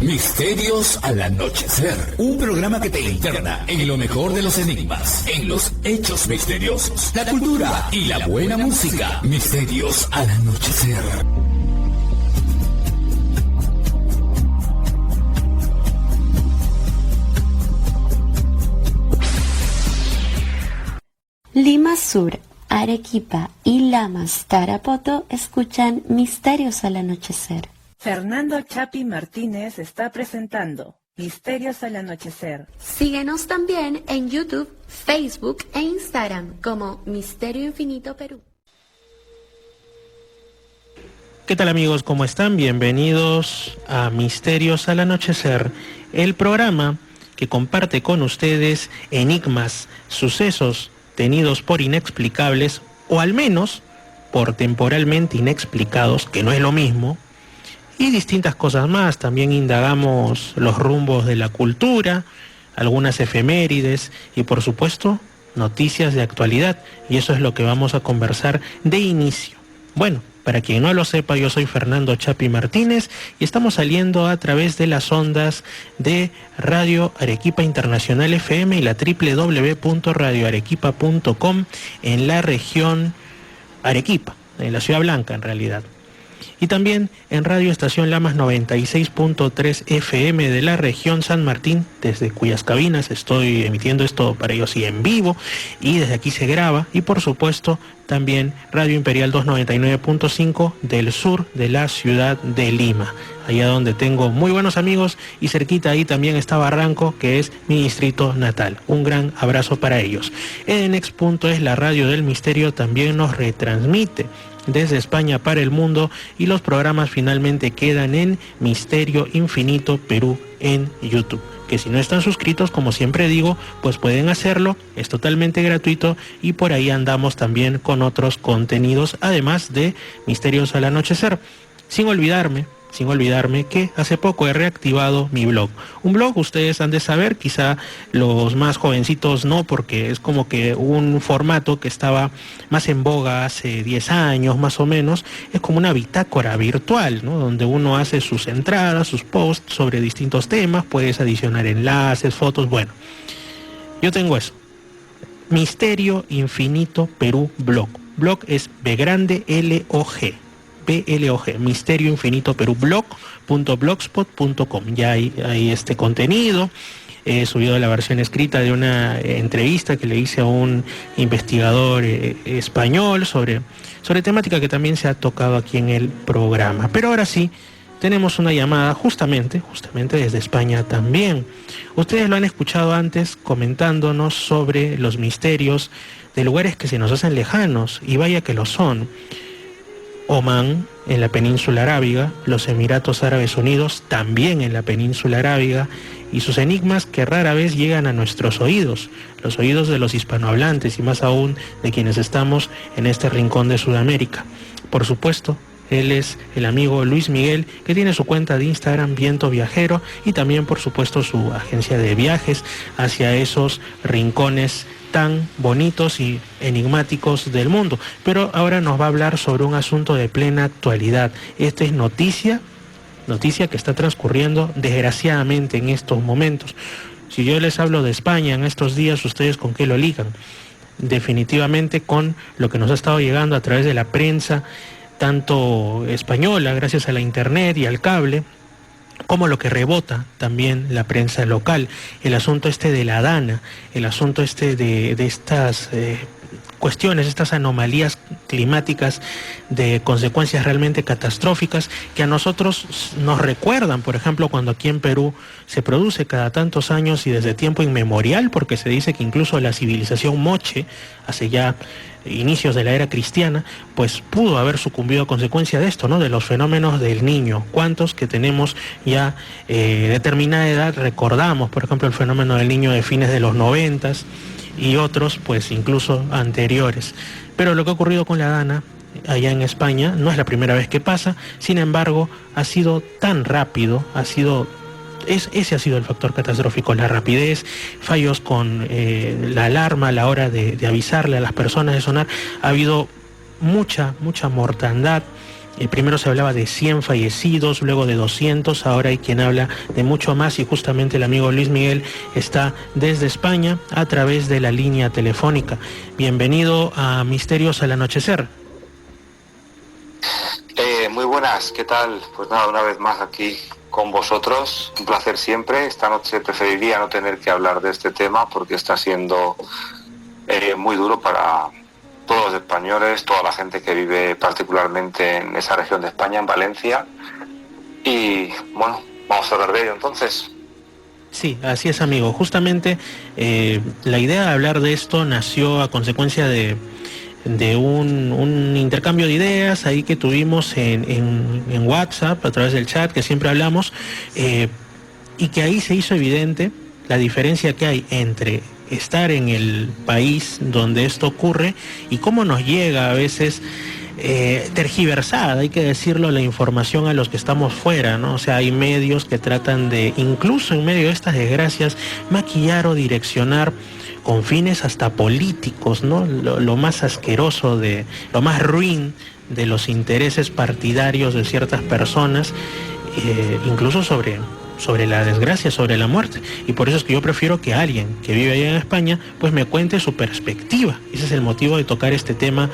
Misterios al anochecer, un programa que te interna en lo mejor de los enigmas, en los hechos misteriosos, la cultura y la buena música. Misterios al anochecer. Lima Sur, Arequipa y Lamas, Tarapoto escuchan Misterios al anochecer. Fernando Chapi Martínez está presentando Misterios al anochecer. Síguenos también en YouTube, Facebook e Instagram como Misterio Infinito Perú. ¿Qué tal amigos? ¿Cómo están? Bienvenidos a Misterios al anochecer, el programa que comparte con ustedes enigmas, sucesos tenidos por inexplicables o al menos por temporalmente inexplicados, que no es lo mismo, y distintas cosas más. También indagamos los rumbos de la cultura, algunas efemérides y por supuesto noticias de actualidad, y eso es lo que vamos a conversar de inicio. Bueno, para quien no lo sepa, yo soy Fernando Chapi Martínez y estamos saliendo a través de las ondas de Radio Arequipa Internacional FM y la www.radioarequipa.com en la región Arequipa, en la Ciudad Blanca en realidad. Y también en Radio Estación Lamas 96.3 FM de la región San Martín, desde cuyas cabinas estoy emitiendo esto para ellos y en vivo, y desde aquí se graba. Y por supuesto también Radio Imperial 299.5 del sur de la ciudad de Lima, allá donde tengo muy buenos amigos, y cerquita ahí también está Barranco, que es mi distrito natal. Un gran abrazo para ellos. Edenex.es, la radio del misterio, también nos retransmite desde España para el mundo, y los programas finalmente quedan en Misterio Infinito Perú en YouTube, que si no están suscritos, como siempre digo, pues pueden hacerlo, es totalmente gratuito, y por ahí andamos también con otros contenidos, además de Misterios al anochecer. Sin olvidarme que hace poco he reactivado mi blog. Un blog, ustedes han de saber, quizá los más jovencitos no, porque es como que un formato que estaba más en boga hace 10 años más o menos. Es como una bitácora virtual, ¿no? Donde uno hace sus entradas, sus posts sobre distintos temas, puedes adicionar enlaces, fotos. Bueno, yo tengo eso. Misterio Infinito Perú Blog. Blog es B grande L-O-G. BLOG, Misterio Infinito Perú blog.blogspot.com. Ya hay este contenido. He subido la versión escrita de una entrevista que le hice a un investigador español sobre temática que también se ha tocado aquí en el programa. Pero ahora sí, tenemos una llamada justamente desde España también. Ustedes lo han escuchado antes comentándonos sobre los misterios de lugares que se nos hacen lejanos, y vaya que lo son. Omán, en la península arábiga, los Emiratos Árabes Unidos, también en la península arábiga, y sus enigmas que rara vez llegan a nuestros oídos, los oídos de los hispanohablantes y más aún de quienes estamos en este rincón de Sudamérica. Por supuesto, él es el amigo Luis Miguel, que tiene su cuenta de Instagram Viento Viajero, y también por supuesto su agencia de viajes hacia esos rincones tan bonitos y enigmáticos del mundo. Pero ahora nos va a hablar sobre un asunto de plena actualidad. Esta es noticia que está transcurriendo desgraciadamente en estos momentos. Si yo les hablo de España en estos días, ¿ustedes con qué lo ligan? Definitivamente con lo que nos ha estado llegando a través de la prensa, tanto española, gracias a la internet y al cable, como lo que rebota también la prensa local. El asunto de la Dana, el asunto de estas cuestiones, estas anomalías climáticas de consecuencias realmente catastróficas, que a nosotros nos recuerdan, por ejemplo, cuando aquí en Perú se produce cada tantos años y desde tiempo inmemorial, porque se dice que incluso la civilización moche, hace ya inicios de la era cristiana, pues pudo haber sucumbido a consecuencia de esto, ¿no? De los fenómenos del Niño. ¿Cuántos que tenemos ya determinada edad recordamos, por ejemplo, el fenómeno del Niño de fines de los 90s y otros, pues incluso anteriores? Pero lo que ha ocurrido con la Dana allá en España no es la primera vez que pasa. Sin embargo, ha sido tan rápido, ese ha sido el factor catastrófico, la rapidez, fallos con la alarma a la hora de avisarle a las personas, de sonar. Ha habido mucha mortandad Primero se hablaba de 100 fallecidos, luego de 200, ahora hay quien habla de mucho más, y justamente el amigo Luis Miguel está desde España a través de la línea telefónica. Bienvenido a Misterios al Anochecer. Muy buenas, ¿qué tal? Pues nada, una vez más aquí con vosotros, un placer siempre. Esta noche preferiría no tener que hablar de este tema porque está siendo muy duro para todos los españoles, toda la gente que vive particularmente en esa región de España, en Valencia. Y bueno, vamos a hablar de ello entonces. Sí, así es, amigo. Justamente la idea de hablar de esto nació a consecuencia de un intercambio de ideas ahí que tuvimos en WhatsApp, a través del chat que siempre hablamos, y que ahí se hizo evidente la diferencia que hay entre estar en el país donde esto ocurre y cómo nos llega a veces tergiversada, hay que decirlo, la información a los que estamos fuera, ¿no? O sea, hay medios que tratan de, incluso en medio de estas desgracias, maquillar o direccionar con fines hasta políticos, ¿no? Lo más asqueroso, lo más ruin de los intereses partidarios de ciertas personas, incluso sobre la desgracia, sobre la muerte. Y por eso es que yo prefiero que alguien que vive allá en España pues me cuente su perspectiva. Ese es el motivo de tocar este tema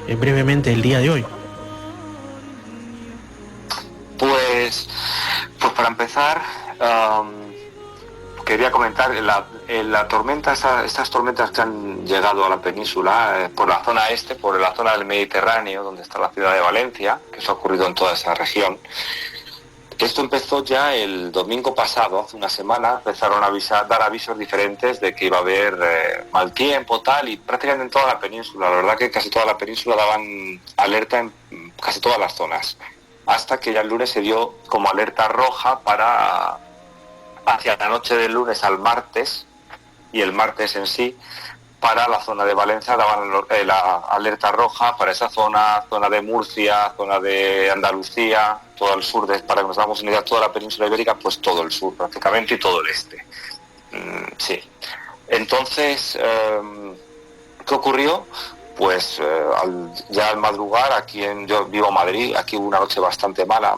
brevemente el día de hoy. Pues para empezar, quería comentar la tormenta, estas tormentas que han llegado a la península por la zona este, por la zona del Mediterráneo, donde está la ciudad de Valencia, que eso ha ocurrido en toda esa región. Esto empezó ya el domingo pasado, hace una semana, empezaron a dar avisos diferentes de que iba a haber mal tiempo, tal, y prácticamente en toda la península. La verdad que casi toda la península daban alerta en casi todas las zonas, hasta que ya el lunes se dio como alerta roja para hacia la noche del lunes al martes, y el martes en sí, para la zona de Valencia daban la alerta roja para esa zona de Murcia, zona de Andalucía, todo el sur, para que nos hagamos una idea, toda la península ibérica, pues todo el sur prácticamente y todo el este. Sí. Entonces, ¿qué ocurrió? Pues ya al madrugar, yo vivo en Madrid, aquí hubo una noche bastante mala,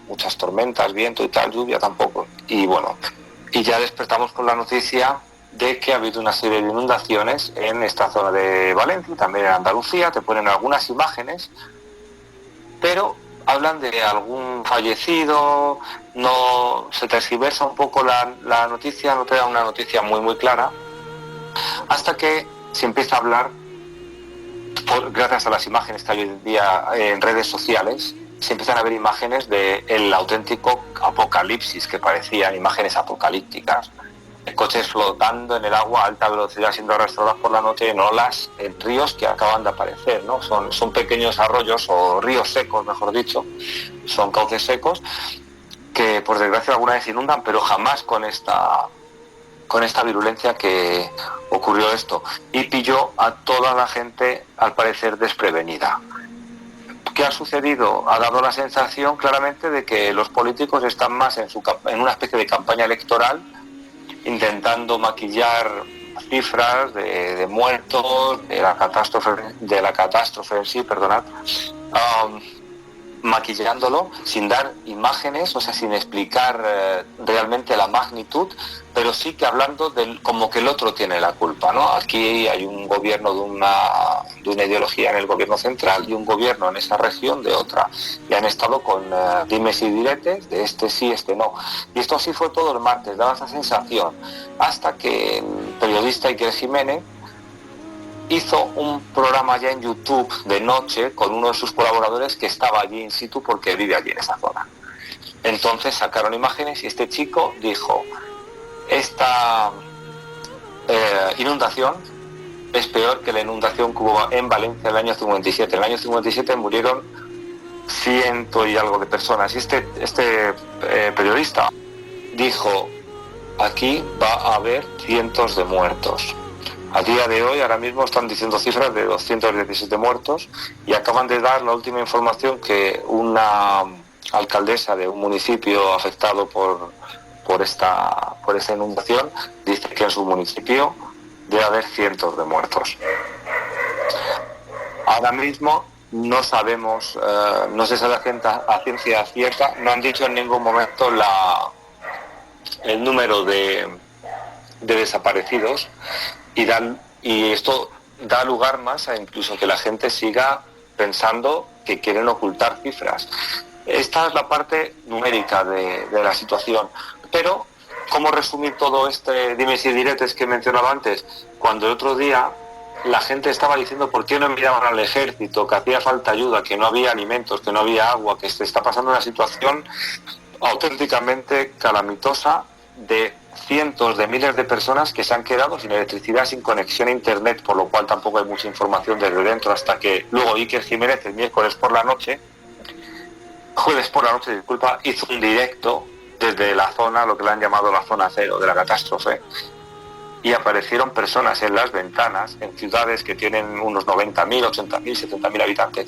muchas tormentas, viento y tal, lluvia tampoco. Y bueno, y ya despertamos con la noticia de que ha habido una serie de inundaciones en esta zona de Valencia y también en Andalucía. Te ponen algunas imágenes, pero hablan de algún fallecido, no se tergiversa un poco la noticia, no te da una noticia muy clara, hasta que se empieza a hablar, gracias a las imágenes que hay hoy en día en redes sociales, se empiezan a ver imágenes del auténtico apocalipsis, que parecían imágenes apocalípticas. Coches flotando en el agua a alta velocidad siendo arrastrados por la noche en olas, en ríos que acaban de aparecer, ¿no? Son pequeños arroyos o ríos secos, mejor dicho, son cauces secos que por desgracia alguna vez inundan, pero jamás con esta virulencia que ocurrió esto, y pilló a toda la gente al parecer desprevenida. ¿Qué ha sucedido? Ha dado la sensación claramente de que los políticos están más en una especie de campaña electoral, intentando maquillar cifras de muertos, de la catástrofe en sí, perdonad, maquillándolo sin dar imágenes, o sea, sin explicar realmente la magnitud, pero sí que hablando como que el otro tiene la culpa, ¿no? Aquí hay un gobierno de una ideología en el gobierno central y un gobierno en esa región de otra, y han estado con dimes y diretes de este sí, este no, y esto así fue todo el martes, daba esa sensación, hasta que el periodista Iker Jiménez hizo un programa ya en YouTube de noche con uno de sus colaboradores que estaba allí in situ porque vive allí en esa zona. Entonces sacaron imágenes y este chico dijo: esta inundación es peor que la inundación que hubo en Valencia en el año 57. En el año 57 murieron 100 y algo de personas. Y este periodista dijo: aquí va a haber cientos de muertos. A día de hoy, ahora mismo están diciendo cifras de 217 muertos, y acaban de dar la última información que una alcaldesa de un municipio afectado por esta inundación dice que en su municipio debe haber cientos de muertos. Ahora mismo no sabemos, no se sabe a ciencia cierta, no han dicho en ningún momento el número de desaparecidos, y esto da lugar más a incluso que la gente siga pensando que quieren ocultar cifras. Esta es la parte numérica de la situación, pero ¿cómo resumir todo este dimes y diretes que mencionaba antes? Cuando el otro día la gente estaba diciendo por qué no enviaban al ejército, que hacía falta ayuda, que no había alimentos, que no había agua, que se está pasando una situación auténticamente calamitosa de cientos de miles de personas que se han quedado sin electricidad, sin conexión a internet, por lo cual tampoco hay mucha información desde dentro, hasta que luego Iker Jiménez el jueves por la noche, hizo un directo desde la zona, lo que le han llamado la zona cero de la catástrofe, y aparecieron personas en las ventanas, en ciudades que tienen unos 90.000, 80.000, 70.000 habitantes,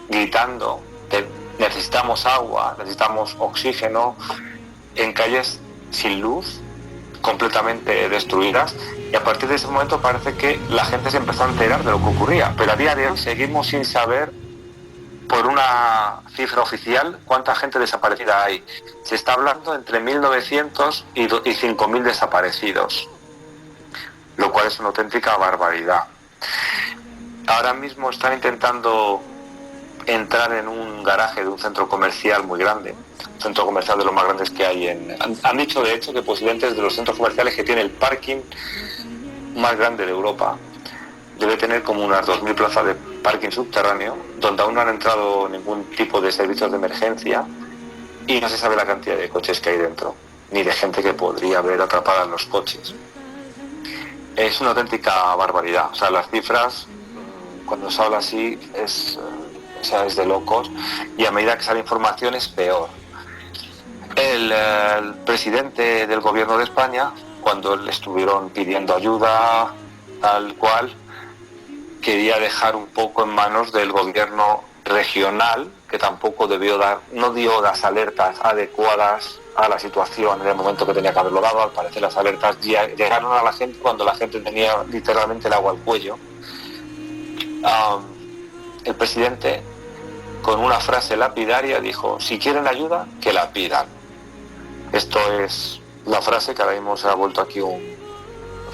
gritando que necesitamos agua, necesitamos oxígeno, en calles sin luz, completamente destruidas, y a partir de ese momento parece que la gente se empezó a enterar de lo que ocurría, pero a día de hoy seguimos sin saber, por una cifra oficial, cuánta gente desaparecida hay. Se está hablando entre 1.900 y 5.000 desaparecidos, lo cual es una auténtica barbaridad. Ahora mismo están intentando entrar en un garaje de un centro comercial muy grande, un centro comercial de los más grandes que hay han dicho de hecho que posiblemente es de los centros comerciales que tiene el parking más grande de Europa. Debe tener como unas 2.000 plazas de parking subterráneo, donde aún no han entrado ningún tipo de servicios de emergencia, y no se sabe la cantidad de coches que hay dentro, ni de gente que podría haber atrapada en los coches. Es una auténtica barbaridad. O sea, las cifras, cuando se habla así, es de locos, y a medida que sale información es peor. El presidente del gobierno de España, cuando le estuvieron pidiendo ayuda, tal cual, quería dejar un poco en manos del gobierno regional, que tampoco no dio las alertas adecuadas a la situación en el momento que tenía que haberlo dado. Al parecer las alertas llegaron a la gente cuando la gente tenía literalmente el agua al cuello. El presidente, con una frase lapidaria, dijo: si quieren ayuda, que la pidan. Esto es la frase que ahora mismo se ha vuelto aquí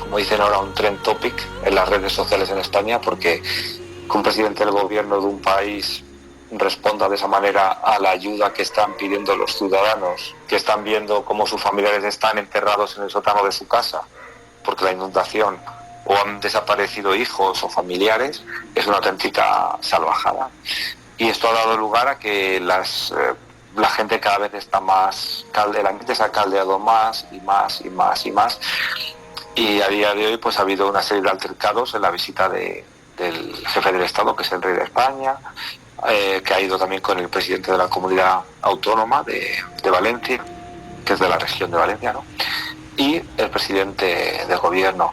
como dicen ahora, un trend topic en las redes sociales en España, porque que un presidente del gobierno de un país responda de esa manera a la ayuda que están pidiendo los ciudadanos, que están viendo cómo sus familiares están enterrados en el sótano de su casa porque la inundación, o han desaparecido hijos o familiares, es una auténtica salvajada. Y esto ha dado lugar a que la gente cada vez está más, el ambiente se ha caldeado más y más y más y más, y a día de hoy pues ha habido una serie de altercados en la visita del jefe del Estado, que es el rey de España, que ha ido también con el presidente de la comunidad autónoma de Valencia, que es de la región de Valencia, ¿no? Y el presidente del gobierno.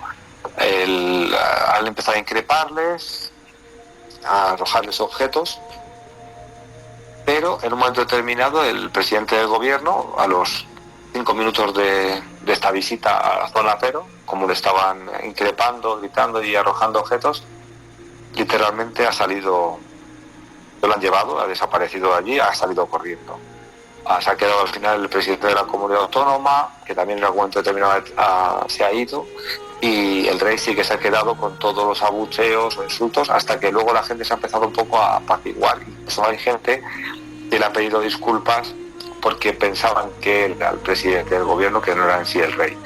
Han empezado a increparles, a arrojarles objetos, pero en un momento determinado el presidente del gobierno, a los 5 minutos de esta visita a la zona cero, como le estaban increpando, gritando y arrojando objetos, literalmente ha salido, lo han llevado, ha desaparecido allí, ha salido corriendo. Se ha quedado al final el presidente de la comunidad autónoma, que también en algún momento determinado se ha ido, y el rey sí que se ha quedado con todos los abucheos o insultos, hasta que luego la gente se ha empezado un poco a apaciguar. Incluso hay gente que le ha pedido disculpas porque pensaban que era el presidente del gobierno, que no era en sí el rey.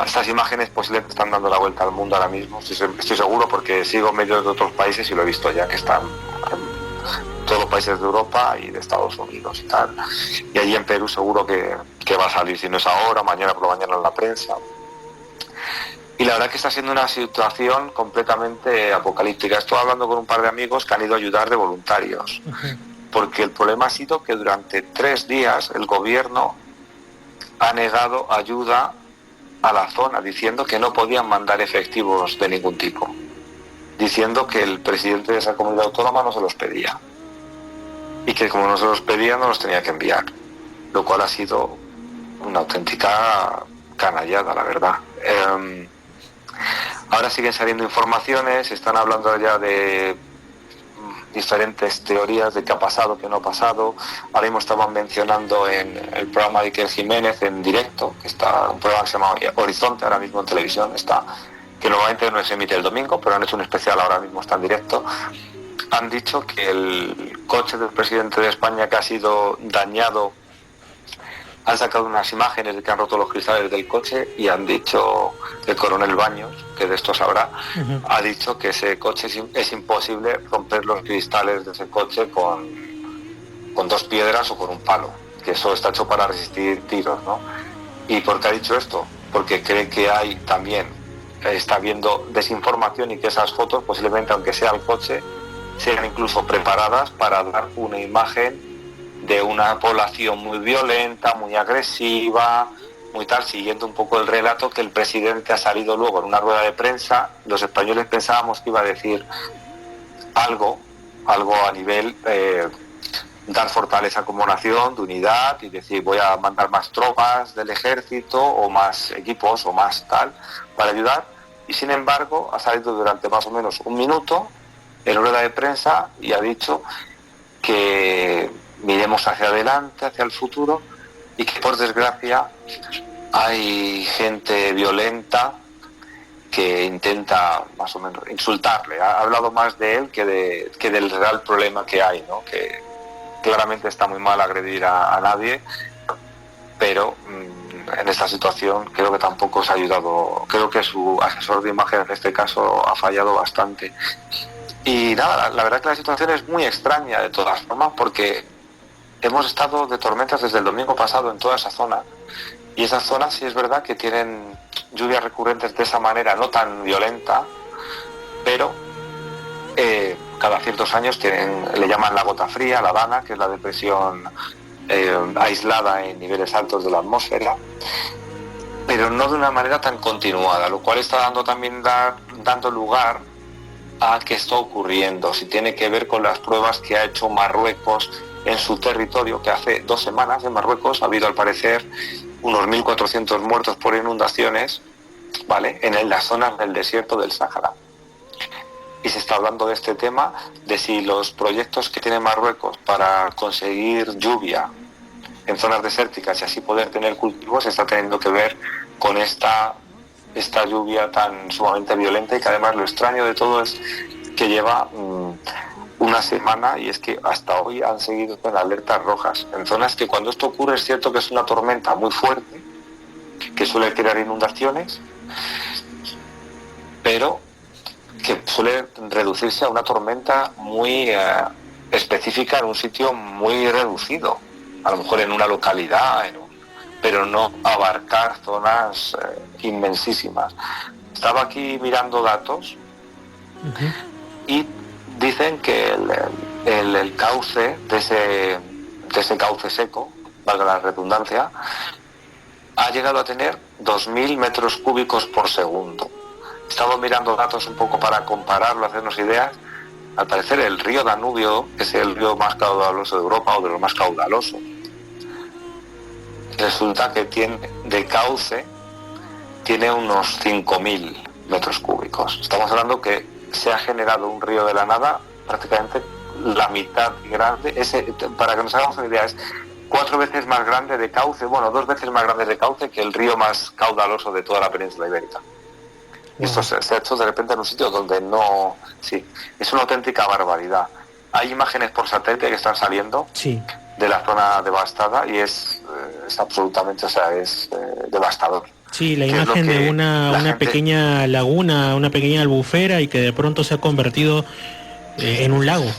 Estas imágenes posiblemente están dando la vuelta al mundo ahora mismo, estoy seguro, porque sigo medios de otros países y lo he visto ya, que están en todos los países de Europa y de Estados Unidos y tal. Y allí en Perú seguro que va a salir, si no es ahora, mañana por la mañana en la prensa. Y la verdad que está siendo una situación completamente apocalíptica. Estoy hablando con un par de amigos que han ido a ayudar de voluntarios, porque el problema ha sido que durante 3 días el gobierno ha negado ayuda a la zona, diciendo que no podían mandar efectivos de ningún tipo, diciendo que el presidente de esa comunidad autónoma no se los pedía, y que como no se los pedía no los tenía que enviar, lo cual ha sido una auténtica canallada, la verdad. Ahora siguen saliendo informaciones, están hablando ya de diferentes teorías de qué ha pasado, qué no ha pasado. Ahora mismo estaban mencionando en el programa de Iker Jiménez en directo, que está un programa que se llama Horizonte, ahora mismo en televisión, está, que normalmente no se emite el domingo, pero han hecho un especial, ahora mismo está en directo. Han dicho que el coche del presidente de España que ha sido dañado, han sacado unas imágenes de que han roto los cristales del coche y han dicho, el coronel Baños, que de esto sabrá, ha dicho que ese coche es imposible romper los cristales de ese coche con 2 piedras o con un palo, que eso está hecho para resistir tiros, ¿no? ¿Y por qué ha dicho esto? Porque cree que hay también, está habiendo desinformación y que esas fotos, posiblemente aunque sea el coche, sean incluso preparadas para dar una imagen de una población muy violenta, muy agresiva, muy tal, siguiendo un poco el relato que el presidente ha salido luego en una rueda de prensa. Los españoles pensábamos que iba a decir algo a nivel dar fortaleza como nación, de unidad, y decir voy a mandar más tropas del ejército o más equipos o más tal para ayudar, y sin embargo ha salido durante más o menos un minuto en rueda de prensa y ha dicho que miremos hacia adelante, hacia el futuro, y que por desgracia hay gente violenta que intenta más o menos insultarle. Ha hablado más de él que del real problema que hay, ¿no? Que claramente está muy mal agredir a nadie, pero en esta situación creo que tampoco se ha ayudado. Creo que su asesor de imagen en este caso ha fallado bastante. Y nada, la verdad que la situación es muy extraña de todas formas, porque hemos estado de tormentas desde el domingo pasado en toda esa zona, y esas zonas sí es verdad que tienen lluvias recurrentes de esa manera, no tan violenta, pero cada ciertos años le llaman la gota fría, la dana, que es la depresión aislada en niveles altos de la atmósfera, pero no de una manera tan continuada, lo cual está dando lugar a qué está ocurriendo, si tiene que ver con las pruebas que ha hecho Marruecos en su territorio, que hace 2 semanas en Marruecos ha habido al parecer unos 1.400 muertos por inundaciones, ¿vale?, en las zonas del desierto del Sáhara. Y se está hablando de este tema, de si los proyectos que tiene Marruecos para conseguir lluvia en zonas desérticas y así poder tener cultivos está teniendo que ver con esta lluvia tan sumamente violenta, y que además lo extraño de todo es que lleva una semana, y es que hasta hoy han seguido con alertas rojas en zonas que cuando esto ocurre es cierto que es una tormenta muy fuerte que suele crear inundaciones, pero que suele reducirse a una tormenta muy específica en un sitio muy reducido, a lo mejor en una localidad, pero no abarcar zonas inmensísimas. Estaba aquí mirando datos y dicen que el cauce de ese cauce seco, valga la redundancia, ha llegado a tener 2.000 metros cúbicos por segundo. Estamos mirando datos un poco para compararlo, hacernos ideas. Al parecer el río Danubio, que es el río más caudaloso de Europa o de lo más caudaloso, resulta que de cauce tiene unos 5.000 metros cúbicos. Estamos hablando que se ha generado un río de la nada, prácticamente la mitad grande. Para que nos hagamos una idea, es 4 veces más grande de cauce, 2 veces más grande de cauce que el río más caudaloso de toda la península ibérica. Y esto se ha hecho de repente en un sitio donde no... Sí, es una auténtica barbaridad. Hay imágenes por satélite que están saliendo de la zona devastada y es absolutamente, es devastador. Sí, la imagen de una pequeña laguna, una pequeña albufera, y que de pronto se ha convertido en un lago.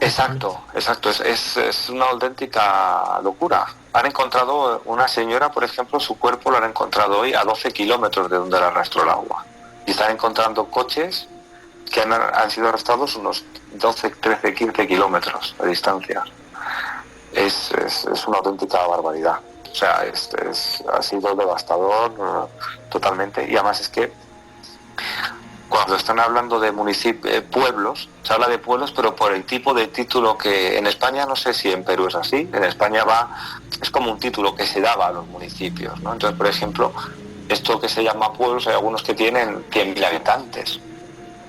Exacto, es una auténtica locura. Han encontrado una señora, por ejemplo, su cuerpo lo han encontrado hoy a 12 kilómetros de donde la arrastró el agua. Y están encontrando coches que han sido arrastrados unos 12, 13, 15 kilómetros de distancia. Es una auténtica barbaridad. O sea, ha sido devastador totalmente. Y además es que cuando están hablando de pueblos, se habla de pueblos, pero por el tipo de título que en España, no sé si en Perú es así, en España es como un título que se daba a los municipios, ¿no? Entonces, por ejemplo, esto que se llama pueblos, hay algunos que tienen 100.000 habitantes.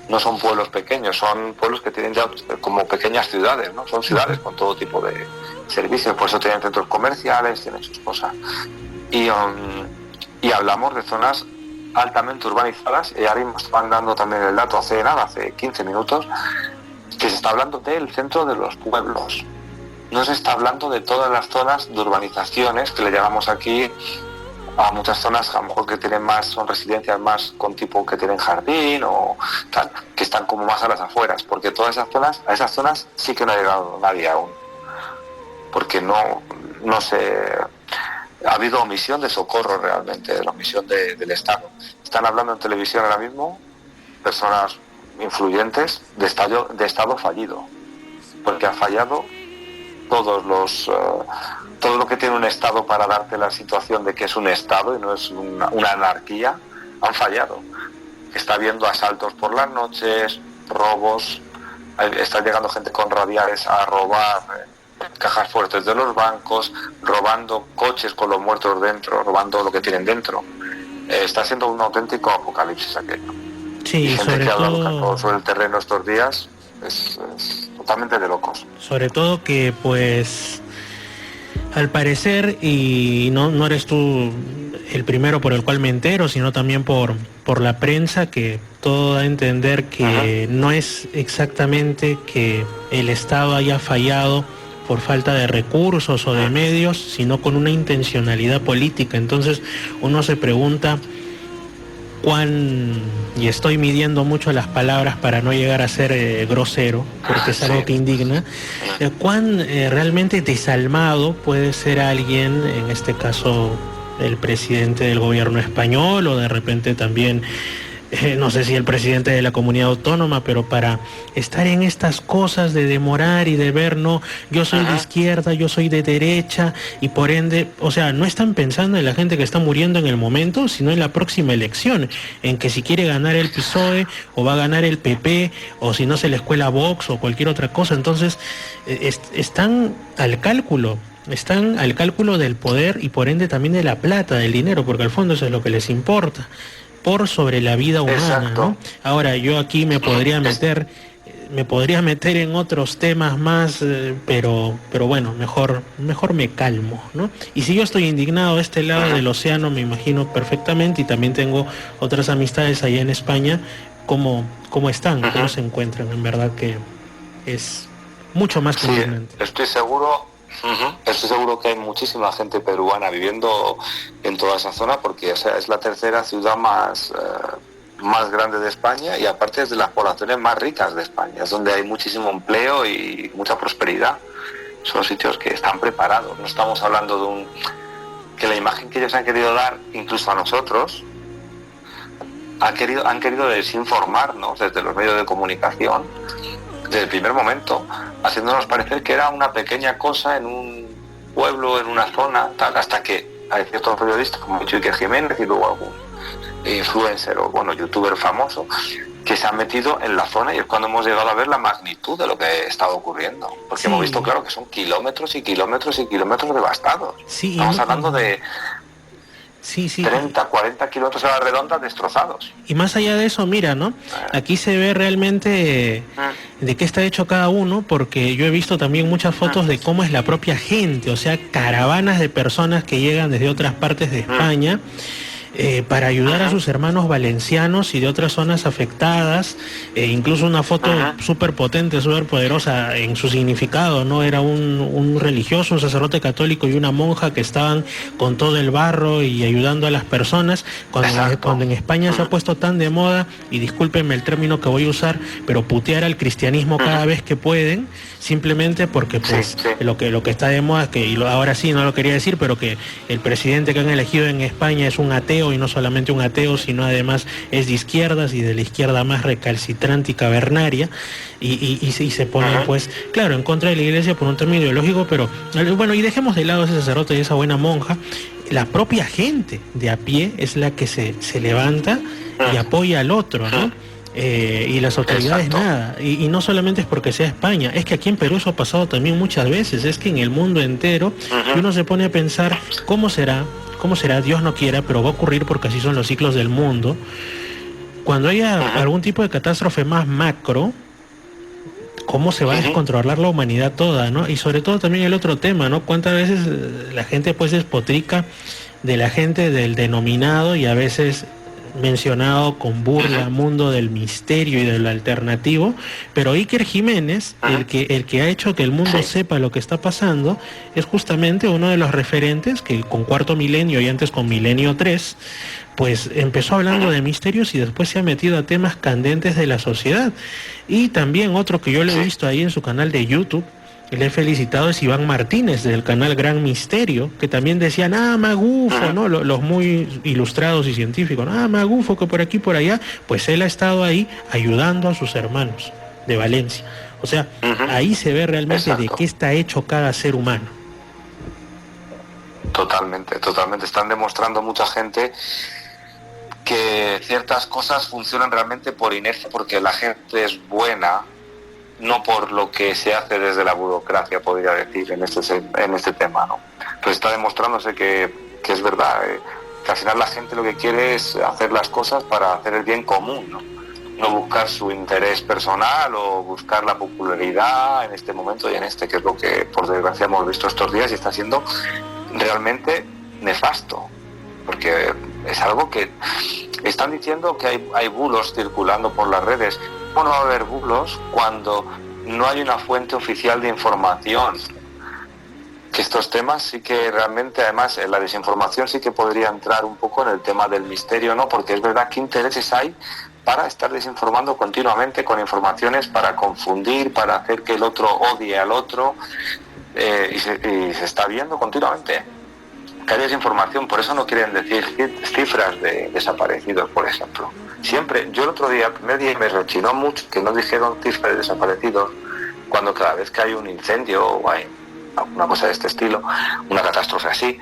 no son pueblos pequeños, son pueblos que tienen ya como pequeñas ciudades, ¿no? Son ciudades con todo tipo de servicios, por eso tienen centros comerciales, tienen sus cosas. Y hablamos de zonas altamente urbanizadas, y ahora mismo estaban dando también el dato hace 15 minutos, que se está hablando del centro de los pueblos. No se está hablando de todas las zonas de urbanizaciones que le llamamos aquí a muchas zonas, a lo mejor que tienen más, son residencias más con tipo que tienen jardín o tal, que están como más a las afueras, porque todas a esas zonas sí que no ha llegado nadie aún, porque no ha habido omisión de socorro realmente, la omisión del Estado. Están hablando en televisión ahora mismo personas influyentes de Estado fallido, porque ha fallado todo lo que tiene un Estado para darte la situación de que es un Estado y no es una anarquía, han fallado. Está habiendo asaltos por las noches, robos, está llegando gente con radiales a robar cajas fuertes de los bancos, robando coches con los muertos dentro, robando lo que tienen dentro. Está siendo un auténtico apocalipsis aquello. Sí, y gente sobre que ha todo hablado sobre el terreno estos días es totalmente de locos. Sobre todo que, pues, al parecer, y no eres tú el primero por el cual me entero, sino también por la prensa, que todo da a entender que no es exactamente que el Estado haya fallado por falta de recursos o de medios, sino con una intencionalidad política. Entonces uno se pregunta y estoy midiendo mucho las palabras para no llegar a ser grosero, porque es algo que indigna, cuán realmente desalmado puede ser alguien, en este caso el presidente del gobierno español, o de repente también no sé si el presidente de la comunidad autónoma, pero para estar en estas cosas de demorar y de ver, no, yo soy de izquierda, yo soy de derecha, y por ende, o sea, no están pensando en la gente que está muriendo en el momento, sino en la próxima elección, en que si quiere ganar el PSOE, o va a ganar el PP, o si no se les cuela Vox, o cualquier otra cosa. Entonces, están al cálculo del poder, y por ende también de la plata, del dinero, porque al fondo eso es lo que les importa, por sobre la vida humana, ¿no? Ahora, yo aquí me podría meter en otros temas más, pero bueno, mejor me calmo, ¿no? Y si yo estoy indignado de este lado del océano, me imagino perfectamente, y también tengo otras amistades allá en España, cómo están, cómo se encuentran. En verdad que es mucho más que indignante. Estoy seguro que hay muchísima gente peruana viviendo en toda esa zona, porque, o sea, es la tercera ciudad más grande de España, y aparte es de las poblaciones más ricas de España, es donde hay muchísimo empleo y mucha prosperidad. Son sitios que están preparados. No estamos hablando de que la imagen que ellos han querido dar, incluso a nosotros, han querido desinformarnos desde los medios de comunicación desde el primer momento, haciéndonos parecer que era una pequeña cosa en un pueblo, en una zona, tal, hasta que hay ciertos periodistas como Iker Jiménez y luego algún influencer o, bueno, youtuber famoso, que se han metido en la zona, y es cuando hemos llegado a ver la magnitud de lo que estaba ocurriendo, porque hemos visto, claro, que son kilómetros y kilómetros y kilómetros devastados. Estamos hablando de 30, 40 kilómetros a la redonda destrozados. Y más allá de eso, mira, ¿no? Aquí se ve realmente de qué está hecho cada uno, porque yo he visto también muchas fotos de cómo es la propia gente, o sea, caravanas de personas que llegan desde otras partes de España para ayudar a sus hermanos valencianos y de otras zonas afectadas. Incluso una foto súper potente, súper poderosa en su significado, ¿no? Era un religioso, un sacerdote católico y una monja que estaban con todo el barro y ayudando a las personas, cuando en España se ha puesto tan de moda, y discúlpenme el término que voy a usar, pero putear al cristianismo cada vez que pueden, simplemente porque pues lo que está de moda es que, y ahora sí no lo quería decir, pero que el presidente que han elegido en España es un ateo, y no solamente un ateo, sino además es de izquierdas, y de la izquierda más recalcitrante y cavernaria, y se ponen pues, claro, en contra de la iglesia por un término ideológico. Pero bueno, y dejemos de lado ese sacerdote y esa buena monja. La propia gente de a pie es la que se levanta y apoya al otro, ¿no? Y las autoridades nada, y no solamente es porque sea España, es que aquí en Perú eso ha pasado también muchas veces, es que en el mundo entero, y uno se pone a pensar ¿cómo será? Dios no quiera, pero va a ocurrir porque así son los ciclos del mundo. cuando haya algún tipo de catástrofe más macro, cómo se va a descontrolar la humanidad toda, ¿no? Y sobre todo también el otro tema, ¿no? Cuántas veces la gente pues despotrica de la gente del denominado y a veces mencionado con burla mundo del misterio y del alternativo, pero Iker Jiménez, el que ha hecho que el mundo sepa lo que está pasando, es justamente uno de los referentes que con Cuarto Milenio y antes con Milenio 3, pues empezó hablando de misterios y después se ha metido a temas candentes de la sociedad. Y también otro que yo le he visto ahí en su canal de YouTube, le he felicitado, es Iván Martínez del canal Gran Misterio, que también decían, magufo, ¿no? Los muy ilustrados y científicos, magufo, que por aquí por allá, pues él ha estado ahí ayudando a sus hermanos de Valencia. O sea, ahí se ve realmente de qué está hecho cada ser humano. Totalmente. Están demostrando mucha gente que ciertas cosas funcionan realmente por inercia, porque la gente es buena, no por lo que se hace desde la burocracia, podría decir, en este tema, ¿no? Pues está demostrándose que es verdad, que al final la gente lo que quiere es hacer las cosas para hacer el bien común, no buscar su interés personal o buscar la popularidad en este momento y que es lo que por desgracia hemos visto estos días y está siendo realmente nefasto, porque es algo que están diciendo que hay bulos circulando por las redes. ¿Cómo no va a haber bulos cuando no hay una fuente oficial de información? Que estos temas sí que realmente, además, la desinformación sí que podría entrar un poco en el tema del misterio, ¿no? Porque es verdad que intereses hay para estar desinformando continuamente con informaciones para confundir, para hacer que el otro odie al otro, y se está viendo continuamente que hay desinformación. Por eso no quieren decir cifras de desaparecidos, por ejemplo. Siempre, yo el otro día, el primer día, me rechinó mucho que no dijeron cifras de desaparecidos, cuando cada vez que hay un incendio o hay una cosa de este estilo, una catástrofe así,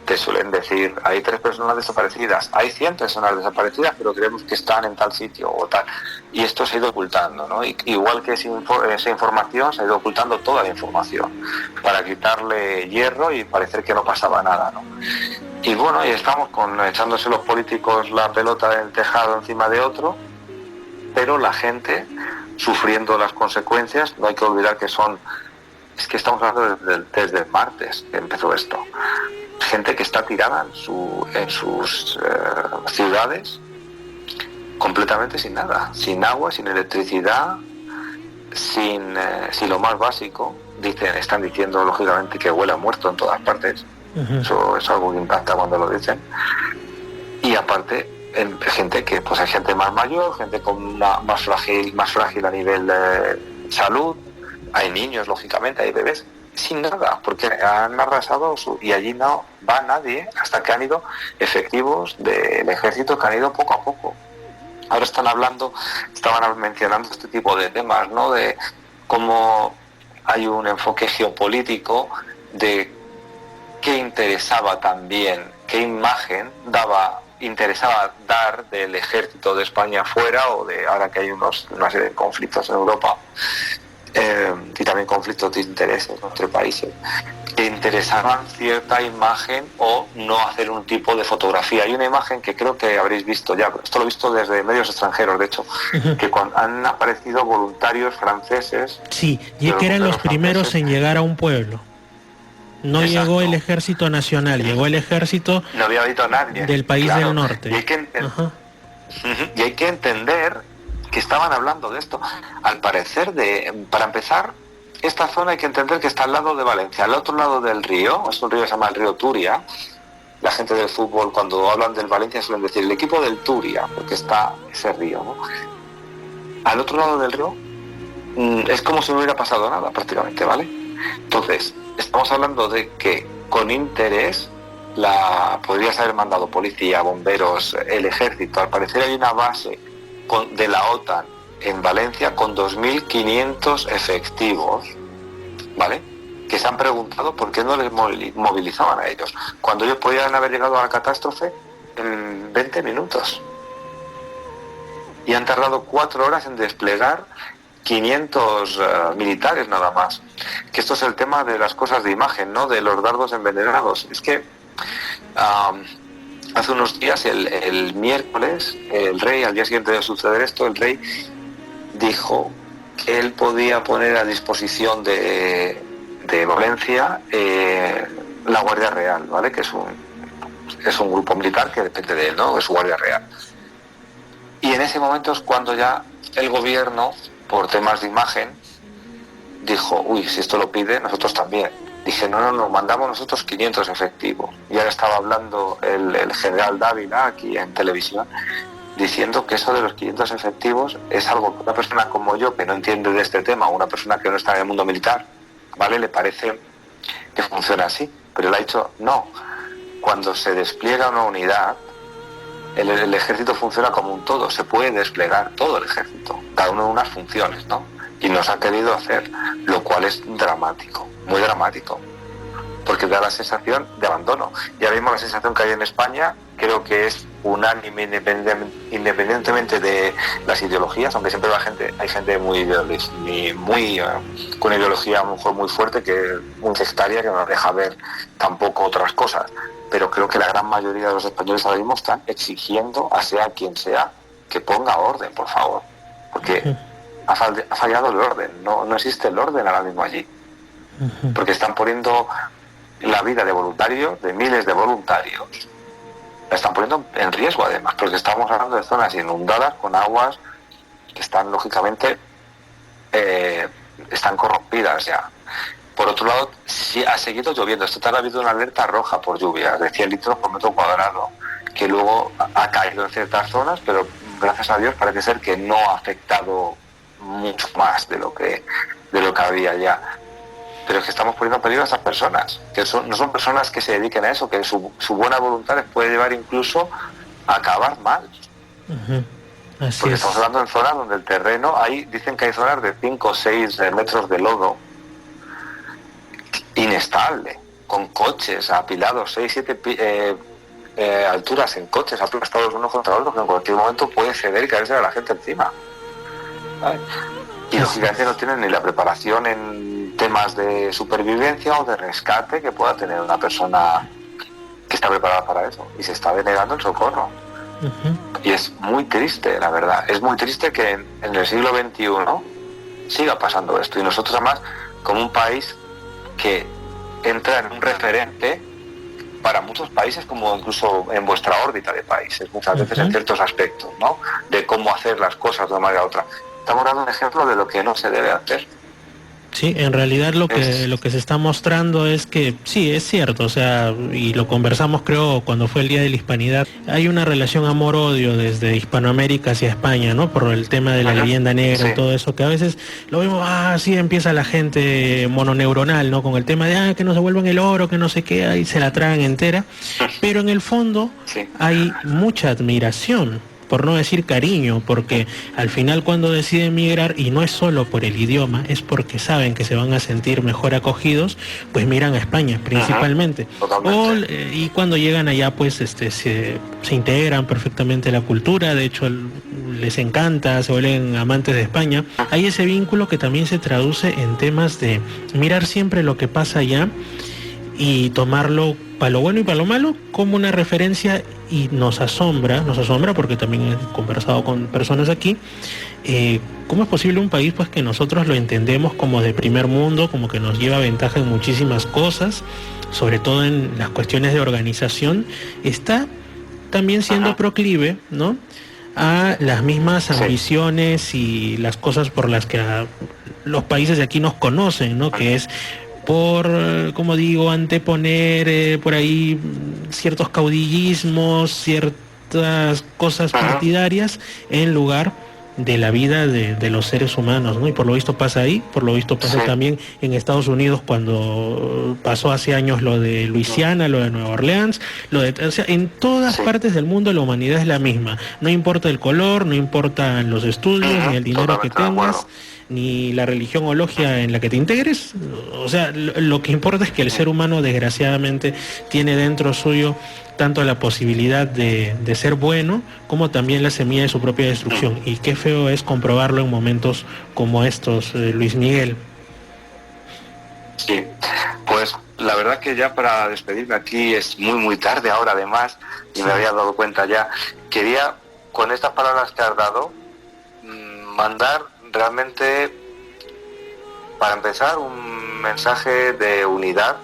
te suelen decir, hay 3 personas desaparecidas, hay 100 personas desaparecidas, pero creemos que están en tal sitio o tal. Y esto se ha ido ocultando, ¿no? Igual que esa información, se ha ido ocultando toda la información para quitarle hierro y parecer que no pasaba nada, ¿no? Y bueno, y estamos echándose los políticos la pelota del tejado encima de otro, pero la gente sufriendo las consecuencias. No hay que olvidar que es que estamos hablando desde el martes que empezó esto. Gente que está tirada en sus ciudades completamente sin nada, sin agua, sin electricidad, sin lo más básico. Están diciendo lógicamente que huele a muerto en todas partes. Eso es algo que impacta cuando lo dicen. Y aparte, gente que pues hay gente más mayor, gente con más frágil a nivel de salud, hay niños, lógicamente, hay bebés sin nada, porque han arrasado y allí no va nadie hasta que han ido efectivos del ejército que han ido poco a poco. Ahora estaban mencionando este tipo de temas, ¿no? De cómo hay un enfoque geopolítico de qué interesaba también, qué imagen interesaba dar del ejército de España fuera, o de ahora que hay una serie de conflictos en Europa, y también conflictos de intereses entre países, que interesaban cierta imagen o no hacer un tipo de fotografía. Hay una imagen que creo que habréis visto ya, esto lo he visto desde medios extranjeros, de hecho, que han aparecido voluntarios franceses. Sí, y que eran los primeros en llegar a un pueblo. No Exacto. Llegó el ejército nacional, llegó el ejército no había visto nadie. Del país del norte. Y hay que entender que estaban hablando de esto. Al parecer, para empezar, esta zona hay que entender que está al lado de Valencia, al otro lado del río, es un río que se llama el río Turia. La gente del fútbol, cuando hablan del Valencia, suelen decir el equipo del Turia, porque está ese río, ¿no? Al otro lado del río es como si no hubiera pasado nada, prácticamente, ¿vale? Entonces, estamos hablando de que con interés podrías haber mandado policía, bomberos, el ejército. Al parecer hay una base de la OTAN en Valencia con 2.500 efectivos, ¿vale? Que se han preguntado por qué no les movilizaban a ellos, cuando ellos podían haber llegado a la catástrofe en 20 minutos. Y han tardado 4 horas en desplegar 500 militares nada más. Que esto es el tema de las cosas de imagen, ¿no? De los dardos envenenados. Es que hace unos días, el miércoles, el rey, al día siguiente de suceder esto, el rey dijo que él podía poner a disposición de Valencia la Guardia Real, ¿vale? Que es un grupo militar que depende de él, ¿no? Es su Guardia Real. Y en ese momento es cuando ya el gobierno, por temas de imagen, dijo, uy, si esto lo pide, nosotros también. Dije, no, mandamos nosotros 500 efectivos. Y ahora estaba hablando el general Dávila aquí en televisión, diciendo que eso de los 500 efectivos es algo que una persona como yo, que no entiende de este tema, una persona que no está en el mundo militar, ¿vale? Le parece que funciona así. Pero él ha dicho, no, cuando se despliega una unidad, el ejército funciona como un todo, se puede desplegar todo el ejército, cada uno en unas funciones, ¿no? Y nos ha querido hacer, lo cual es dramático, muy dramático, porque da la sensación de abandono. Y ahora mismo la sensación que hay en España creo que es unánime, independientemente de las ideologías, aunque siempre hay gente muy con una ideología a lo mejor muy fuerte, que muy sectaria, que no nos deja ver tampoco otras cosas. Pero creo que la gran mayoría de los españoles ahora mismo están exigiendo a sea quien sea que ponga orden, por favor, porque ha fallado el orden, no existe el orden ahora mismo allí, porque están poniendo la vida de voluntarios, de miles de voluntarios, la están poniendo en riesgo además, porque estamos hablando de zonas inundadas con aguas que están lógicamente están corrompidas ya. Por otro lado, sí ha seguido lloviendo. Esta tarde ha habido una alerta roja por lluvia de 100 litros por metro cuadrado, que luego ha caído en ciertas zonas, pero gracias a Dios parece ser que no ha afectado mucho más de lo que había ya. Pero es que estamos poniendo en peligro a esas personas, que no son personas que se dediquen a eso, que su buena voluntad les puede llevar incluso a acabar mal. Porque estamos hablando en zonas donde el terreno, dicen que hay zonas de 5 o 6 metros de lodo, inestable, con coches apilados, 6, 7 alturas en coches aplastados unos contra otros, que en cualquier momento puede ceder y caerse a la gente encima, ¿sabes? Y lógicamente no tienen ni la preparación en temas de supervivencia o de rescate que pueda tener una persona que está preparada para eso, y se está denegando el socorro. Y es muy triste, la verdad, es muy triste que en el siglo XXI siga pasando esto, y nosotros además como un país que entra en un referente para muchos países, como incluso en vuestra órbita de países, muchas veces en ciertos aspectos, ¿no? De cómo hacer las cosas de una manera u otra. Estamos dando un ejemplo de lo que no se debe hacer. Sí, en realidad lo que se está mostrando es que sí, es cierto, o sea, y lo conversamos creo cuando fue el Día de la Hispanidad, hay una relación amor-odio desde Hispanoamérica hacia España, ¿no? Por el tema de la leyenda negra y todo eso, que a veces lo vemos, sí empieza la gente mononeuronal, ¿no? Con el tema de, que no se vuelvan el oro, que no sé qué, ahí se la tragan entera, pero en el fondo hay mucha admiración, por no decir cariño, porque al final cuando deciden migrar, y no es solo por el idioma, es porque saben que se van a sentir mejor acogidos, pues miran a España principalmente. Y cuando llegan allá, pues se integran perfectamente a la cultura, de hecho les encanta, se vuelven amantes de España. Hay ese vínculo que también se traduce en temas de mirar siempre lo que pasa allá y tomarlo para lo bueno y para lo malo como una referencia, y nos asombra porque también he conversado con personas aquí, cómo es posible un país pues que nosotros lo entendemos como de primer mundo, como que nos lleva ventaja en muchísimas cosas, sobre todo en las cuestiones de organización, está también siendo proclive, ¿no?, a las mismas ambiciones y las cosas por las que los países de aquí nos conocen, ¿no?, que es por, como digo, anteponer por ahí ciertos caudillismos, ciertas cosas partidarias en lugar de la vida de los seres humanos, ¿no? Y por lo visto pasa ahí, por lo visto pasa también en Estados Unidos cuando pasó hace años lo de Luisiana, lo de Nueva Orleans, o sea, en todas partes del mundo la humanidad es la misma, no importa el color, no importan los estudios, ni el dinero que tengas, ni la religión o logia en la que te integres, o sea, lo que importa es que el ser humano desgraciadamente tiene dentro suyo tanto la posibilidad de ser bueno como también la semilla de su propia destrucción, y qué feo es comprobarlo en momentos como estos, Luis Miguel. Sí, pues la verdad que ya para despedirme aquí es muy muy tarde ahora además, y me había dado cuenta ya. Quería, con estas palabras que has dado, mandar realmente, para empezar, un mensaje de unidad,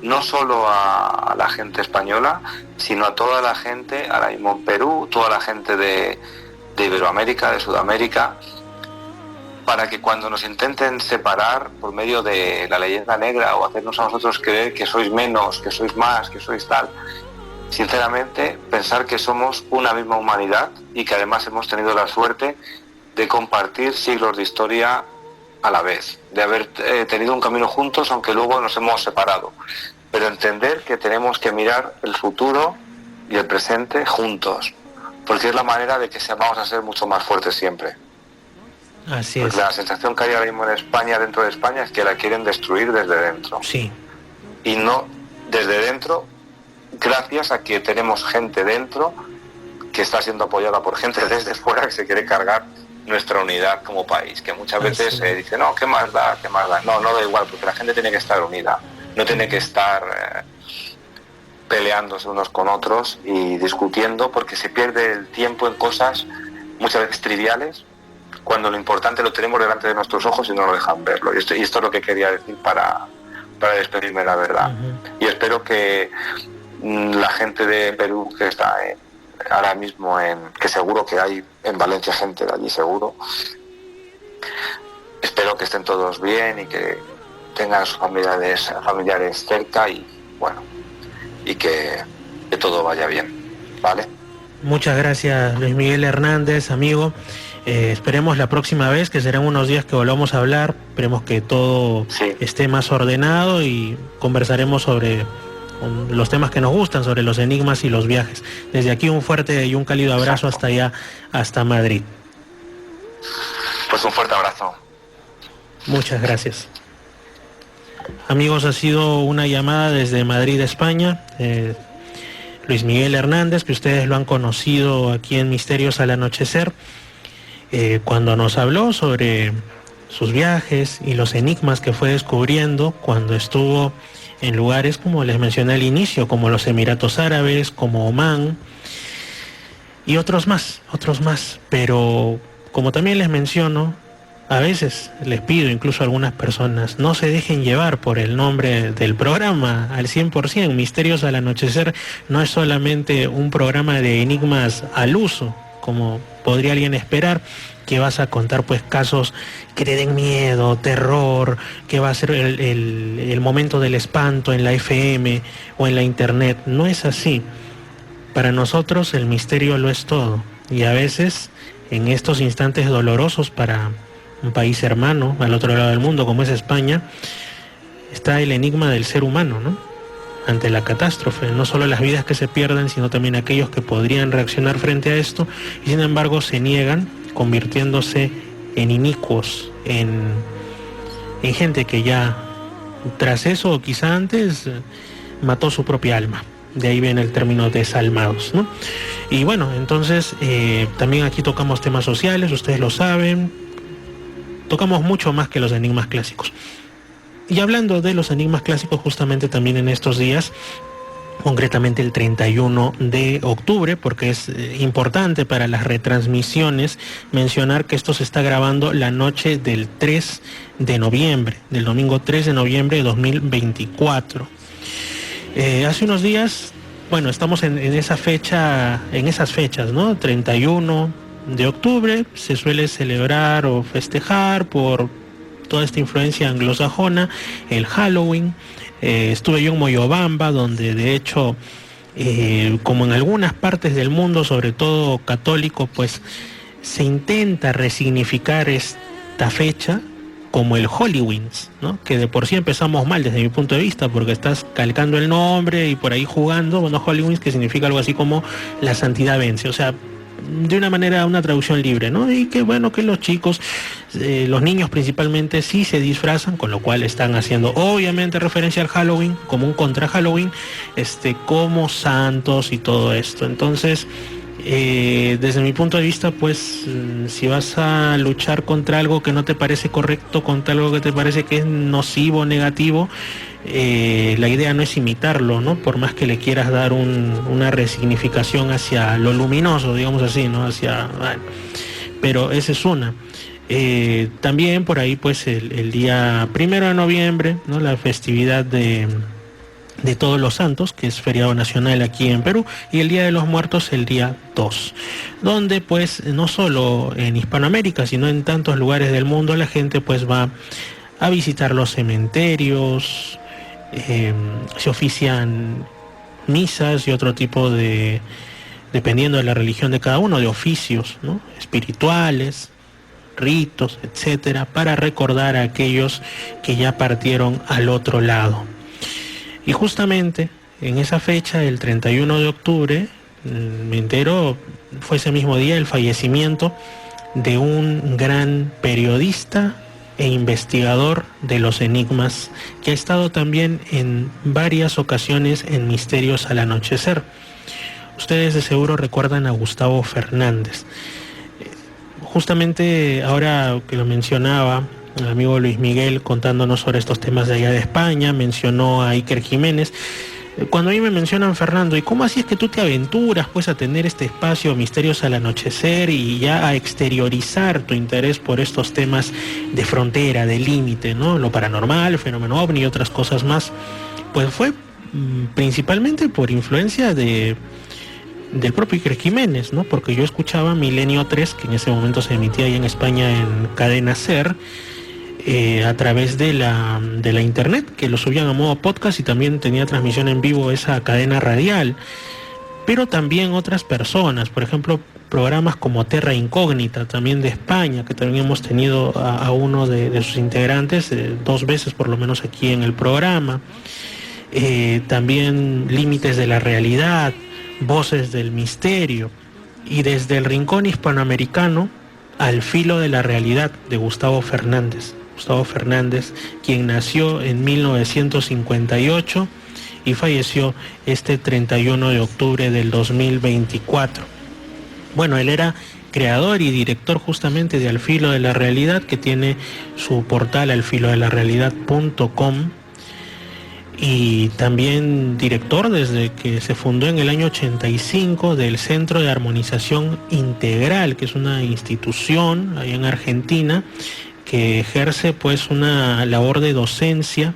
no solo a la gente española, sino a toda la gente, ahora mismo en Perú, toda la gente de Iberoamérica, de Sudamérica, para que cuando nos intenten separar por medio de la leyenda negra o hacernos a nosotros creer que sois menos, que sois más, que sois tal, sinceramente pensar que somos una misma humanidad y que además hemos tenido la suerte de compartir siglos de historia a la vez, de haber tenido un camino juntos, aunque luego nos hemos separado, pero entender que tenemos que mirar el futuro y el presente juntos, porque es la manera de que vamos a ser mucho más fuertes siempre. Así porque es. la sensación que hay ahora mismo en España, dentro de España, es que la quieren destruir desde dentro. Sí. Y no desde dentro, gracias a que tenemos gente dentro que está siendo apoyada por gente desde fuera que se quiere cargar nuestra unidad como país, que muchas veces dice, no, ¿qué más da? ¿Qué más da? No, no da igual, porque la gente tiene que estar unida, no tiene que estar peleándose unos con otros y discutiendo, porque se pierde el tiempo en cosas muchas veces triviales, cuando lo importante lo tenemos delante de nuestros ojos y no lo dejan verlo. Y esto es lo que quería decir para despedirme, la verdad. Y espero que la gente de Perú que está ahora mismo que seguro que hay en Valencia gente de allí seguro, espero que estén todos bien y que tengan sus familiares cerca y bueno, y que todo vaya bien, ¿vale? Muchas gracias, Luis Miguel Hernández, amigo. Esperemos la próxima vez, que serán unos días que volvamos a hablar, esperemos que todo esté más ordenado y conversaremos sobre los temas que nos gustan, sobre los enigmas y los viajes. Desde aquí un fuerte y un cálido abrazo hasta allá, hasta Madrid. Pues un fuerte abrazo. Muchas gracias. Amigos, ha sido una llamada desde Madrid, España. Luis Miguel Hernández, que ustedes lo han conocido aquí en Misterios al Anochecer, cuando nos habló sobre sus viajes y los enigmas que fue descubriendo cuando estuvo en lugares, como les mencioné al inicio, como los Emiratos Árabes, como Omán y otros más, pero como también les menciono, a veces les pido incluso a algunas personas, no se dejen llevar por el nombre del programa al 100%. Misterios al Anochecer no es solamente un programa de enigmas al uso, como podría alguien esperar, que vas a contar pues casos que te den miedo, terror, que va a ser el momento del espanto en la FM o en la internet. No es así. Para nosotros el misterio lo es todo, y a veces en estos instantes dolorosos para un país hermano al otro lado del mundo como es España, está el enigma del ser humano, ¿no? Ante la catástrofe, no solo las vidas que se pierden, sino también aquellos que podrían reaccionar frente a esto y sin embargo se niegan, convirtiéndose en inicuos, en gente que ya tras eso o quizá antes mató su propia alma. De ahí viene el término desalmados, ¿no? Y bueno, entonces también aquí tocamos temas sociales, ustedes lo saben, tocamos mucho más que los enigmas clásicos. Y hablando de los enigmas clásicos, justamente también en estos días, concretamente el 31 de octubre, porque es importante para las retransmisiones mencionar que esto se está grabando la noche del 3 de noviembre, del domingo 3 de noviembre de 2024. Hace unos días, bueno, estamos en esa fecha, en esas fechas, ¿no? 31 de octubre se suele celebrar o festejar por toda esta influencia anglosajona el Halloween. Estuve yo en Moyobamba, donde de hecho, como en algunas partes del mundo, sobre todo católico, pues se intenta resignificar esta fecha como el Halloween, ¿no? Que de por sí empezamos mal desde mi punto de vista, porque estás calcando el nombre y por ahí jugando. Bueno, Halloween, que significa algo así como la santidad vence, o sea, de una manera, una traducción libre, ¿no? Y que bueno, que los chicos, los niños principalmente, sí se disfrazan, con lo cual están haciendo obviamente referencia al Halloween, como un contra Halloween, como santos y todo esto. Entonces, desde mi punto de vista, pues, si vas a luchar contra algo que no te parece correcto, contra algo que te parece que es nocivo, negativo, La idea no es imitarlo, ¿no? Por más que le quieras dar una resignificación hacia lo luminoso, digamos así, ¿no? Bueno, pero esa es una. También por ahí pues el día 1 de noviembre, ¿no? La festividad de Todos los Santos, que es feriado nacional aquí en Perú, y el Día de los Muertos el día 2, donde pues no solo en Hispanoamérica, sino en tantos lugares del mundo la gente pues va a visitar los cementerios, se ofician misas y otro tipo de, dependiendo de la religión de cada uno, de oficios, ¿no? Espirituales, ritos, etcétera, para recordar a aquellos que ya partieron al otro lado. Y justamente en esa fecha, el 31 de octubre, me entero, fue ese mismo día el fallecimiento de un gran periodista e investigador de los enigmas, que ha estado también en varias ocasiones en Misterios al Anochecer. Ustedes de seguro recuerdan a Gustavo Fernández. Justamente ahora que lo mencionaba el amigo Luis Miguel contándonos sobre estos temas de allá de España, mencionó a Iker Jiménez. Cuando a mí me mencionan, Fernando, ¿y cómo así es que tú te aventuras pues a tener este espacio Misterios al Anochecer y ya a exteriorizar tu interés por estos temas de frontera, de límite, ¿no? Lo paranormal, el fenómeno ovni y otras cosas más? Pues fue principalmente por influencia del propio Iker Jiménez, ¿no? Porque yo escuchaba Milenio 3, que en ese momento se emitía ahí en España en Cadena Ser, a través de la internet, que lo subían a modo podcast y también tenía transmisión en vivo esa cadena radial. Pero también otras personas, por ejemplo, programas como Terra Incógnita, también de España, que también hemos tenido a uno de sus integrantes 2 veces por lo menos aquí en el programa. También Límites de la Realidad, Voces del Misterio, y desde el rincón hispanoamericano, Al Filo de la Realidad, de Gustavo Fernández. Gustavo Fernández, quien nació en 1958 y falleció este 31 de octubre del 2024. Bueno, él era creador y director justamente de Al Filo de la Realidad, que tiene su portal alfilodelarrealidad.com, y también director desde que se fundó en el año 85 del Centro de Armonización Integral, que es una institución ahí en Argentina que ejerce pues una labor de docencia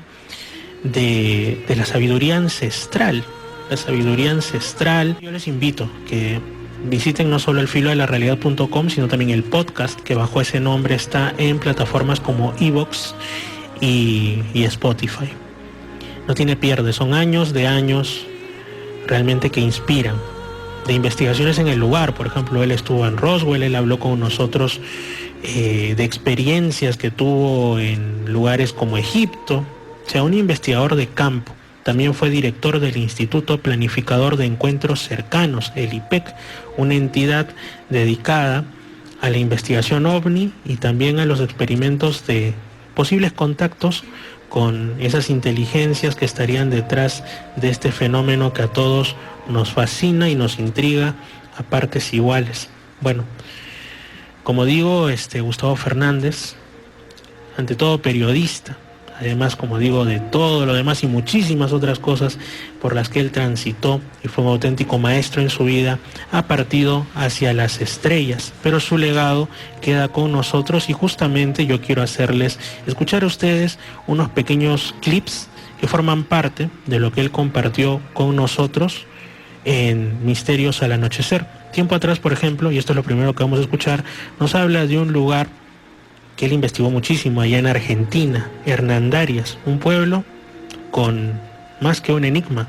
de la sabiduría ancestral. La sabiduría ancestral. Yo les invito que visiten no solo alfilodelarrealidad.com, sino también el podcast, que bajo ese nombre está en plataformas como iVoox y Spotify. No tiene pierde, son años realmente que inspiran, de investigaciones en el lugar. Por ejemplo, él estuvo en Roswell, él habló con nosotros de experiencias que tuvo en lugares como Egipto. O sea, un investigador de campo. También fue director del Instituto Planificador de Encuentros Cercanos, el IPEC, una entidad dedicada a la investigación ovni y también a los experimentos de posibles contactos con esas inteligencias que estarían detrás de este fenómeno que a todos nos fascina y nos intriga a partes iguales. Bueno, como digo, Gustavo Fernández, ante todo periodista, además, como digo, de todo lo demás y muchísimas otras cosas por las que él transitó y fue un auténtico maestro en su vida, ha partido hacia las estrellas, pero su legado queda con nosotros, y justamente yo quiero hacerles escuchar a ustedes unos pequeños clips que forman parte de lo que él compartió con nosotros en Misterios al Anochecer. Tiempo atrás, por ejemplo, y esto es lo primero que vamos a escuchar, nos habla de un lugar que él investigó muchísimo allá en Argentina, Hernandarias, un pueblo con más que un enigma,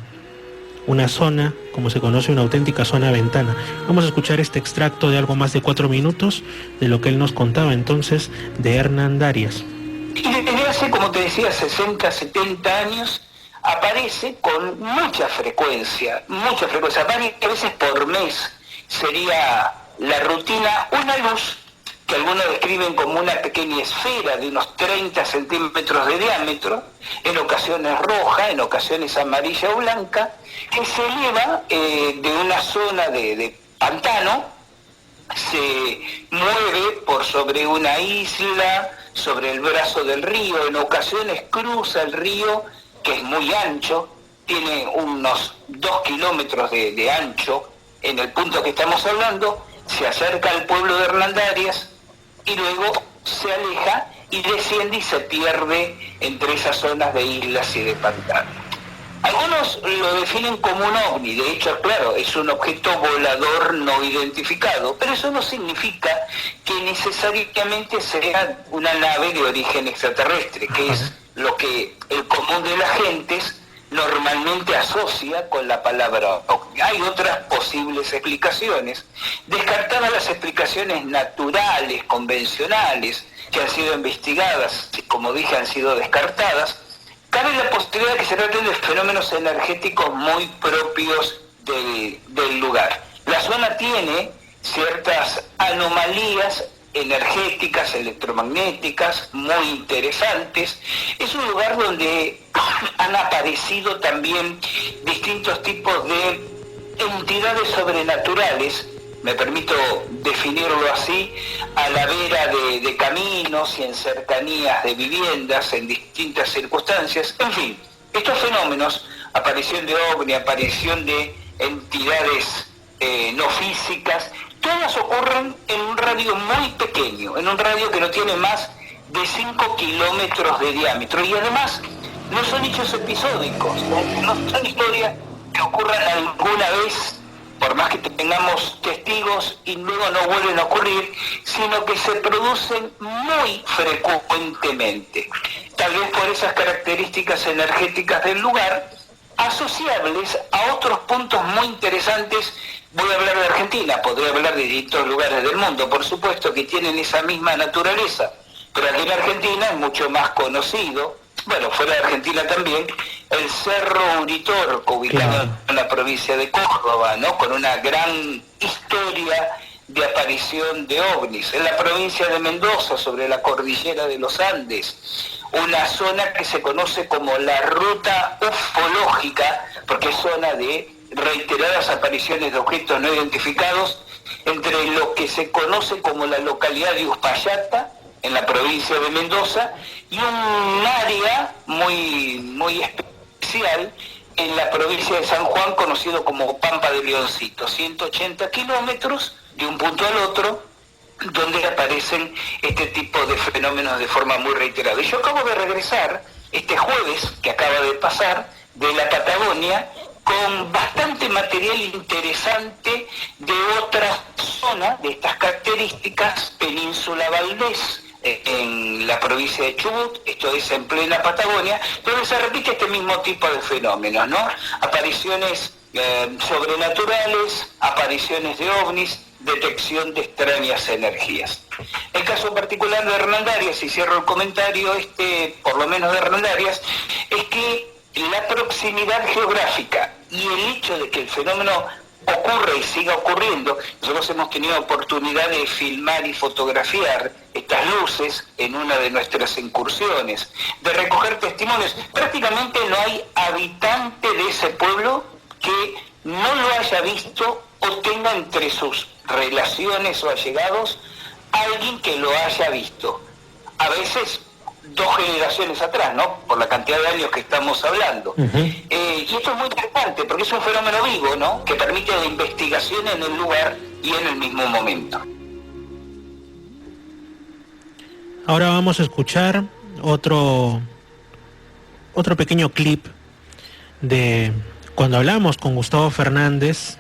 una zona, como se conoce, una auténtica zona ventana. Vamos a escuchar este extracto de algo más de 4 minutos de lo que él nos contaba entonces de Hernandarias. Y desde hace, como te decía, 60, 70 años, aparece con mucha frecuencia, varias veces por mes. Sería la rutina, una luz que algunos describen como una pequeña esfera de unos 30 centímetros de diámetro, en ocasiones roja, en ocasiones amarilla o blanca, que se eleva de una zona de pantano, se mueve por sobre una isla, sobre el brazo del río, en ocasiones cruza el río que es muy ancho, tiene unos 2 kilómetros de ancho en el punto que estamos hablando, se acerca al pueblo de Hernandarias y luego se aleja y desciende y se pierde entre esas zonas de islas y de pantano. Algunos lo definen como un ovni, de hecho, claro, es un objeto volador no identificado, pero eso no significa que necesariamente sea una nave de origen extraterrestre, que es lo que el común de las gentes normalmente asocia con la palabra ovni. Hay otras posibles explicaciones, descartadas las explicaciones naturales, convencionales, que han sido investigadas, como dije, han sido descartadas. Cabe la posibilidad de que se traten de fenómenos energéticos muy propios del lugar. La zona tiene ciertas anomalías energéticas, electromagnéticas, muy interesantes. Es un lugar donde han aparecido también distintos tipos de entidades sobrenaturales, me permito definirlo así, a la vera de caminos y en cercanías de viviendas, en distintas circunstancias. En fin, estos fenómenos, aparición de ovni, aparición de entidades no físicas, todas ocurren en un radio muy pequeño, en un radio que no tiene más de 5 kilómetros de diámetro, y además no son hechos episódicos, no son historias que ocurran alguna vez, por más que tengamos testigos y luego no vuelven a ocurrir, sino que se producen muy frecuentemente, tal vez por esas características energéticas del lugar, asociables a otros puntos muy interesantes. Voy a hablar de Argentina, podría hablar de distintos lugares del mundo, por supuesto, que tienen esa misma naturaleza, pero aquí en Argentina es mucho más conocido, bueno, fuera de Argentina también, el Cerro Uritorco, ubicado en la provincia de Córdoba, ¿no?, con una gran historia de aparición de ovnis. En la provincia de Mendoza, sobre la cordillera de los Andes, una zona que se conoce como la ruta ufológica, porque es zona de reiteradas apariciones de objetos no identificados, entre lo que se conoce como la localidad de Uspallata, en la provincia de Mendoza, y un área muy especial en la provincia de San Juan, conocido como Pampa de Leoncito, 180 kilómetros de un punto al otro, donde aparecen este tipo de fenómenos de forma muy reiterada. Y yo acabo de regresar este jueves, que acaba de pasar, de la Patagonia, con bastante material interesante de otra zona de estas características, Península Valdés, en la provincia de Chubut, esto es en plena Patagonia, donde se repite este mismo tipo de fenómenos, ¿no? Apariciones sobrenaturales, apariciones de ovnis, detección de extrañas energías. El caso particular de Hernandarias, y cierro el comentario, por lo menos de Hernandarias, es que la proximidad geográfica y el hecho de que el fenómeno ocurre y siga ocurriendo, nosotros hemos tenido oportunidad de filmar y fotografiar estas luces en una de nuestras incursiones, de recoger testimonios. Prácticamente no hay habitante de ese pueblo que no lo haya visto o tenga entre sus relaciones o allegados alguien que lo haya visto. A veces 2 generaciones atrás, ¿no?, por la cantidad de años que estamos hablando. Y esto es muy interesante porque es un fenómeno vivo, ¿no?, que permite la investigación en el lugar y en el mismo momento. Ahora vamos a escuchar otro pequeño clip de cuando hablamos con Gustavo Fernández.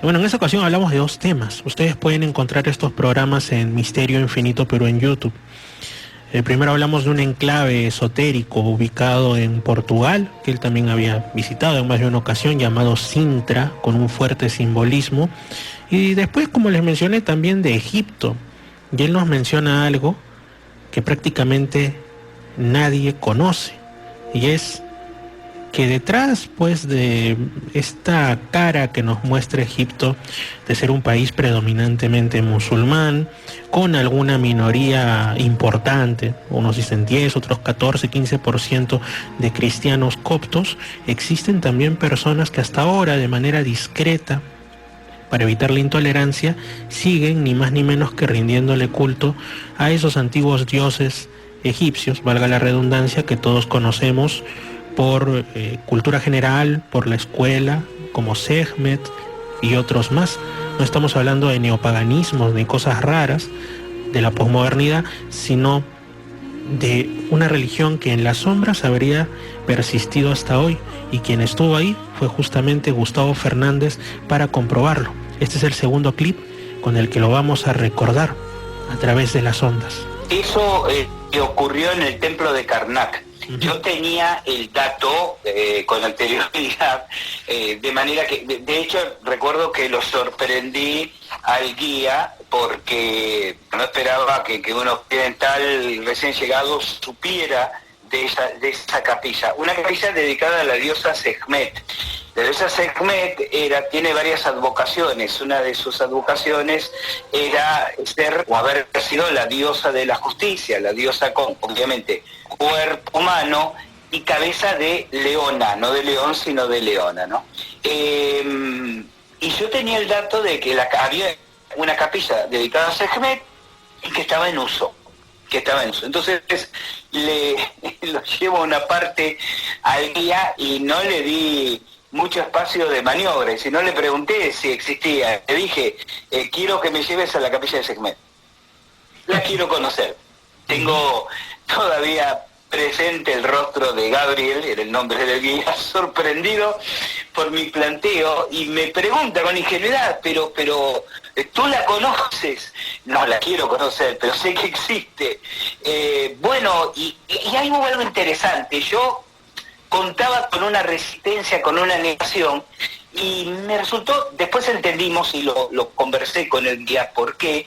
Bueno, en esta ocasión hablamos de 2 temas. Ustedes pueden encontrar estos programas en Misterio Infinito, pero en YouTube. Primero hablamos de un enclave esotérico ubicado en Portugal, que él también había visitado en más de una ocasión, llamado Sintra, con un fuerte simbolismo. Y después, como les mencioné, también de Egipto. Y él nos menciona algo que prácticamente nadie conoce, y es que detrás, pues, de esta cara que nos muestra Egipto de ser un país predominantemente musulmán, con alguna minoría importante, unos dicen 10, otros 14, 15% de cristianos coptos, existen también personas que hasta ahora, de manera discreta, para evitar la intolerancia, siguen ni más ni menos que rindiéndole culto a esos antiguos dioses egipcios, valga la redundancia, que todos conocemos por cultura general, por la escuela, como Sekhmet y otros más. No estamos hablando de neopaganismos ni cosas raras de la posmodernidad, sino de una religión que en las sombras habría persistido hasta hoy, y quien estuvo ahí fue justamente Gustavo Fernández para comprobarlo. Este es el segundo clip con el que lo vamos a recordar a través de las ondas. Eso que ocurrió en el templo de Karnak. Yo tenía el dato con anterioridad, de manera que, de hecho, recuerdo que lo sorprendí al guía porque no esperaba que un occidental recién llegado supiera de esa capilla. Una capilla dedicada a la diosa Sekhmet. La diosa Sekhmet tiene varias advocaciones. Una de sus advocaciones era ser o haber sido la diosa de la justicia, la diosa con, obviamente, cuerpo humano y cabeza de leona, no de león, sino de leona, ¿no? Y yo tenía el dato de que había una capilla dedicada a Sekhmet y que estaba en uso. Entonces lo llevo una parte al guía y no le di mucho espacio de maniobra, y si no le pregunté si existía, le dije, quiero que me lleves a la capilla de Sekhmet, la quiero conocer. Tengo todavía presente el rostro de Gabriel, era el nombre del guía, sorprendido por mi planteo, y me pregunta con ingenuidad, pero ¿tú la conoces? No la quiero conocer, pero sé que existe. Bueno, y ahí hubo algo interesante. Yo contaba con una resistencia, con una negación, y me resultó, después entendimos y lo conversé con el guía, por qué,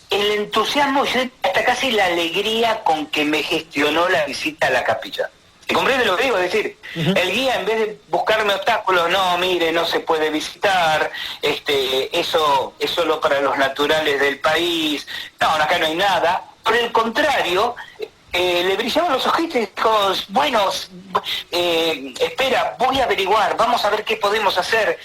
el entusiasmo y hasta casi la alegría con que me gestionó la visita a la capilla. ¿Comprende lo que digo? Es decir, el guía, en vez de buscarme obstáculos, no, mire, no se puede visitar, eso es solo para los naturales del país, no, acá no hay nada. Por el contrario, le brillaban los ojitos y dijo, bueno, espera, voy a averiguar, vamos a ver qué podemos hacer.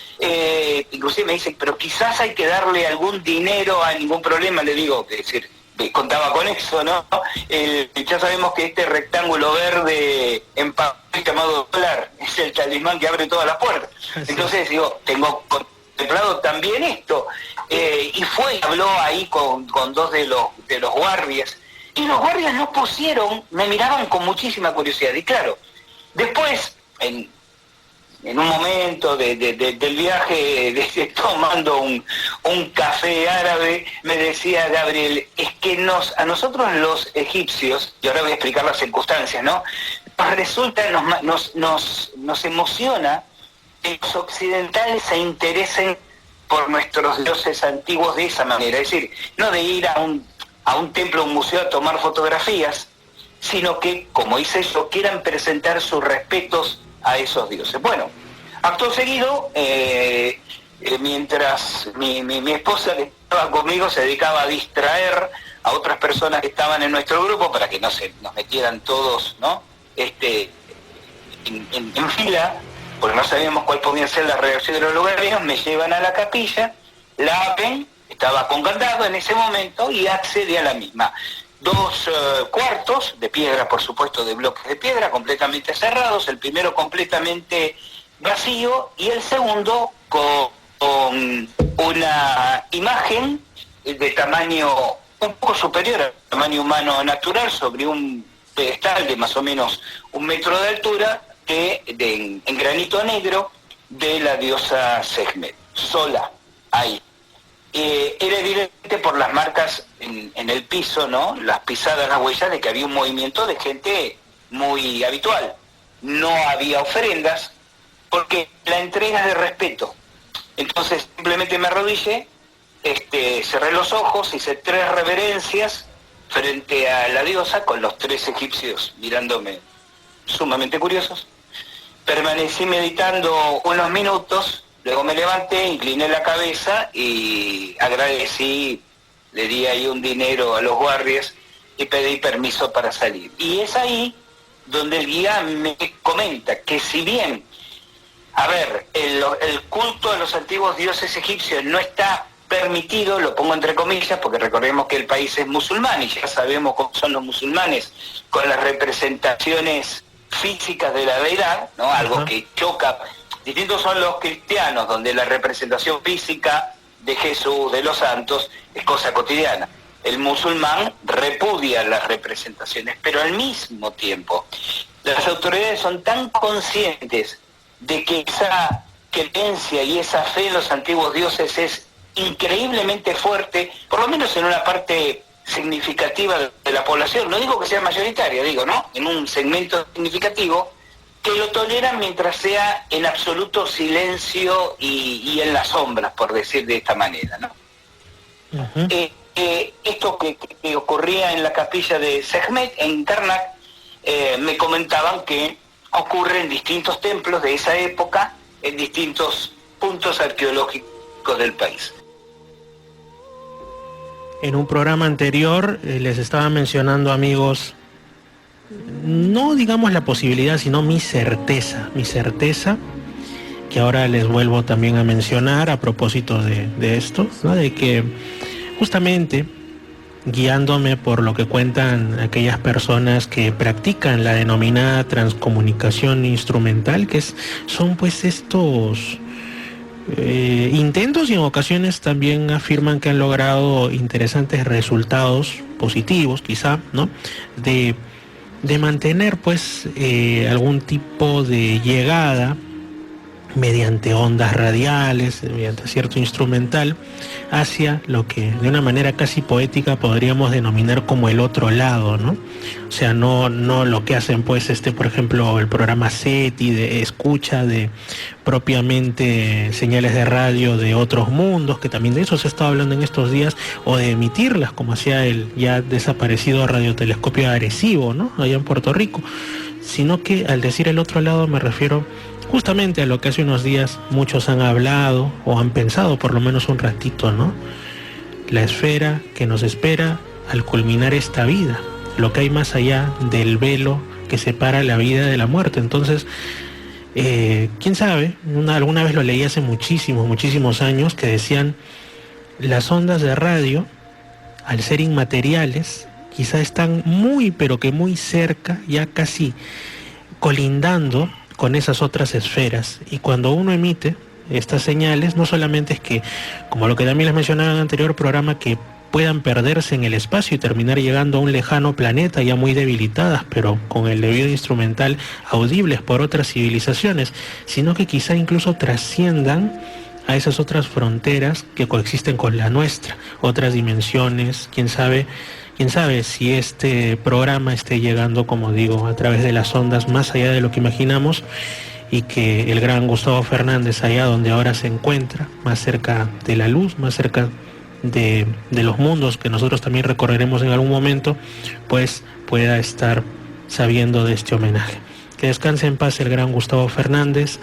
Inclusive me dice, pero quizás hay que darle algún dinero, a ningún problema, le digo, es decir, contaba con eso, ¿no? Ya sabemos que este rectángulo verde en papel llamado dólar es el talismán que abre todas las puertas. Entonces digo, tengo contemplado también esto. Y habló ahí con dos de los guardias. Y los guardias no pusieron, me miraban con muchísima curiosidad. Y claro, después, en un momento del viaje, tomando un café árabe, me decía Gabriel, es que a nosotros los egipcios, y ahora voy a explicar las circunstancias, ¿no? Nos resulta, nos emociona que los occidentales se interesen por nuestros dioses antiguos de esa manera, es decir, no de ir a un templo o un museo a tomar fotografías, sino que, como hice yo, quieran presentar sus respetos a esos dioses. Bueno, acto seguido, mientras mi esposa que estaba conmigo se dedicaba a distraer a otras personas que estaban en nuestro grupo para que no nos metieran todos, ¿no? En fila, porque no sabíamos cuál podía ser la reacción de los lugareños, me llevan a la capilla, la abren, estaba con candado en ese momento y accedí a la misma. 2 cuartos de piedra, por supuesto, de bloques de piedra, completamente cerrados, el primero completamente vacío y el segundo con una imagen de tamaño un poco superior al tamaño humano natural sobre un pedestal de más o menos 1 metro de altura en granito negro de la diosa Sekhmet, sola, ahí. Era evidente por las marcas en el piso, ¿no? Las pisadas, las huellas de que había un movimiento de gente muy habitual. No había ofrendas, porque la entrega es de respeto. Entonces simplemente me arrodillé, cerré los ojos, hice 3 reverencias frente a la diosa, con los 3 egipcios mirándome sumamente curiosos. Permanecí meditando unos minutos. Luego me levanté, incliné la cabeza y agradecí, le di ahí un dinero a los guardias y pedí permiso para salir. Y es ahí donde el guía me comenta que si bien, el culto a los antiguos dioses egipcios no está permitido, lo pongo entre comillas, porque recordemos que el país es musulmán y ya sabemos cómo son los musulmanes, con las representaciones físicas de la deidad, ¿no? Algo Ajá. que choca. Distintos son los cristianos, donde la representación física de Jesús, de los santos, es cosa cotidiana. El musulmán repudia las representaciones, pero al mismo tiempo las autoridades son tan conscientes de que esa creencia y esa fe en los antiguos dioses es increíblemente fuerte, por lo menos en una parte significativa de la población. No digo que sea mayoritaria, digo, ¿no? En un segmento significativo, que lo toleran mientras sea en absoluto silencio y en las sombras, por decir de esta manera, ¿no? Uh-huh. Esto que ocurría en la capilla de Sekhmet, en Karnak, me comentaban que ocurre en distintos templos de esa época, en distintos puntos arqueológicos del país. En un programa anterior les estaba mencionando, amigos, no digamos la posibilidad, sino mi certeza, que ahora les vuelvo también a mencionar a propósito de esto, ¿no? De que justamente guiándome por lo que cuentan aquellas personas que practican la denominada transcomunicación instrumental, son pues estos intentos, y en ocasiones también afirman que han logrado interesantes resultados positivos, quizá, ¿no? De mantener pues algún tipo de llegada mediante ondas radiales, mediante cierto instrumental, hacia lo que de una manera casi poética podríamos denominar como el otro lado, ¿no? O sea, no lo que hacen pues por ejemplo, el programa SETI de escucha de propiamente señales de radio de otros mundos, que también de eso se está hablando en estos días, o de emitirlas como hacía el ya desaparecido radiotelescopio de Arecibo, ¿no? Allá en Puerto Rico, sino que al decir el otro lado me refiero justamente a lo que hace unos días muchos han hablado o han pensado por lo menos un ratito, ¿no? La esfera que nos espera al culminar esta vida, lo que hay más allá del velo que separa la vida de la muerte. Entonces, quién sabe, alguna vez lo leí hace muchísimos años, que decían las ondas de radio, al ser inmateriales, quizá están muy pero que muy cerca, ya casi colindando con esas otras esferas, y cuando uno emite estas señales, no solamente es que, como lo que también les mencionaba en el anterior programa, que puedan perderse en el espacio y terminar llegando a un lejano planeta ya muy debilitadas, pero con el debido instrumental audibles por otras civilizaciones, sino que quizá incluso trasciendan a esas otras fronteras que coexisten con la nuestra, otras dimensiones. Quién sabe si este programa esté llegando, como digo, a través de las ondas más allá de lo que imaginamos, y que el gran Gustavo Fernández, allá donde ahora se encuentra, más cerca de la luz, más cerca de los mundos que nosotros también recorreremos en algún momento, pues pueda estar sabiendo de este homenaje. Que descanse en paz el gran Gustavo Fernández,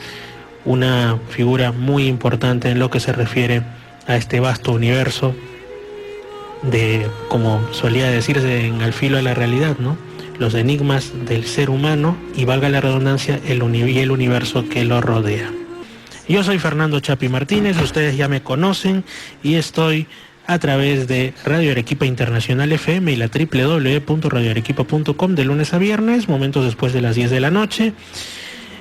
una figura muy importante en lo que se refiere a este vasto universo de, como solía decirse en Al filo de la realidad, ¿no? Los enigmas del ser humano y, valga la redundancia, el universo que lo rodea. Yo soy Fernando Chapi Martínez, ustedes ya me conocen, y estoy a través de Radio Arequipa Internacional FM y la www.radioarequipa.com de lunes a viernes, momentos después de las 10 de la noche,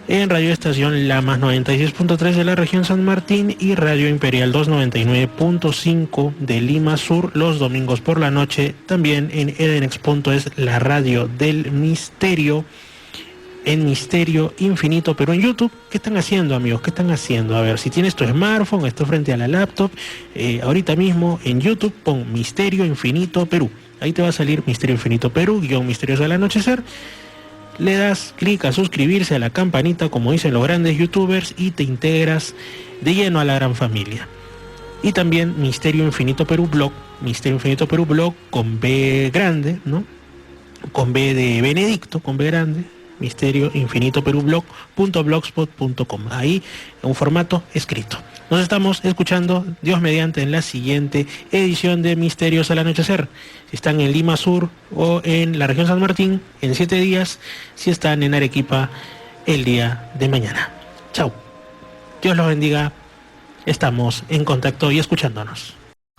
en Radio Estación La Más 96.3 de la región San Martín y Radio Imperial 299.5 de Lima Sur los domingos por la noche, también en Edenex.es, la radio del misterio, en Misterio Infinito, pero en YouTube. ¿Qué están haciendo, amigos? ¿Qué están haciendo? A ver, si tienes tu smartphone, estás frente a la laptop, ahorita mismo en YouTube pon Misterio Infinito Perú, ahí te va a salir Misterio Infinito Perú, Misterios al Anochecer. Le das clic a suscribirse, a la campanita, como dicen los grandes youtubers, y te integras de lleno a la gran familia. Y también Misterio Infinito Perú Blog con B grande, ¿no? Con B de Benedicto, con B grande, Misterio Infinito Perú Blog.blogspot.com, ahí en un formato escrito. Nos estamos escuchando, Dios mediante, en la siguiente edición de Misterios al Anochecer. Si están en Lima Sur o en la región San Martín, en 7 días. Si están en Arequipa, el día de mañana. Chao. Dios los bendiga. Estamos en contacto y escuchándonos.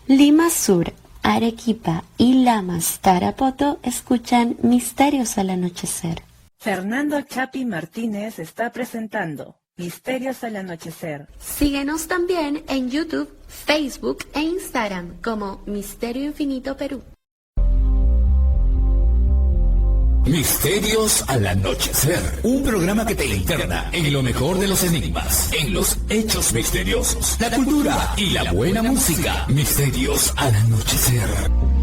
Lima Sur, Arequipa y Lamas, Tarapoto escuchan Misterios al Anochecer. Fernando Chapi Martínez está presentando Misterios al Anochecer. Síguenos también en YouTube, Facebook e Instagram como Misterio Infinito Perú. Misterios al Anochecer, un programa que te interna en lo mejor de los enigmas, en los hechos misteriosos, la cultura y la buena música. Misterios al Anochecer.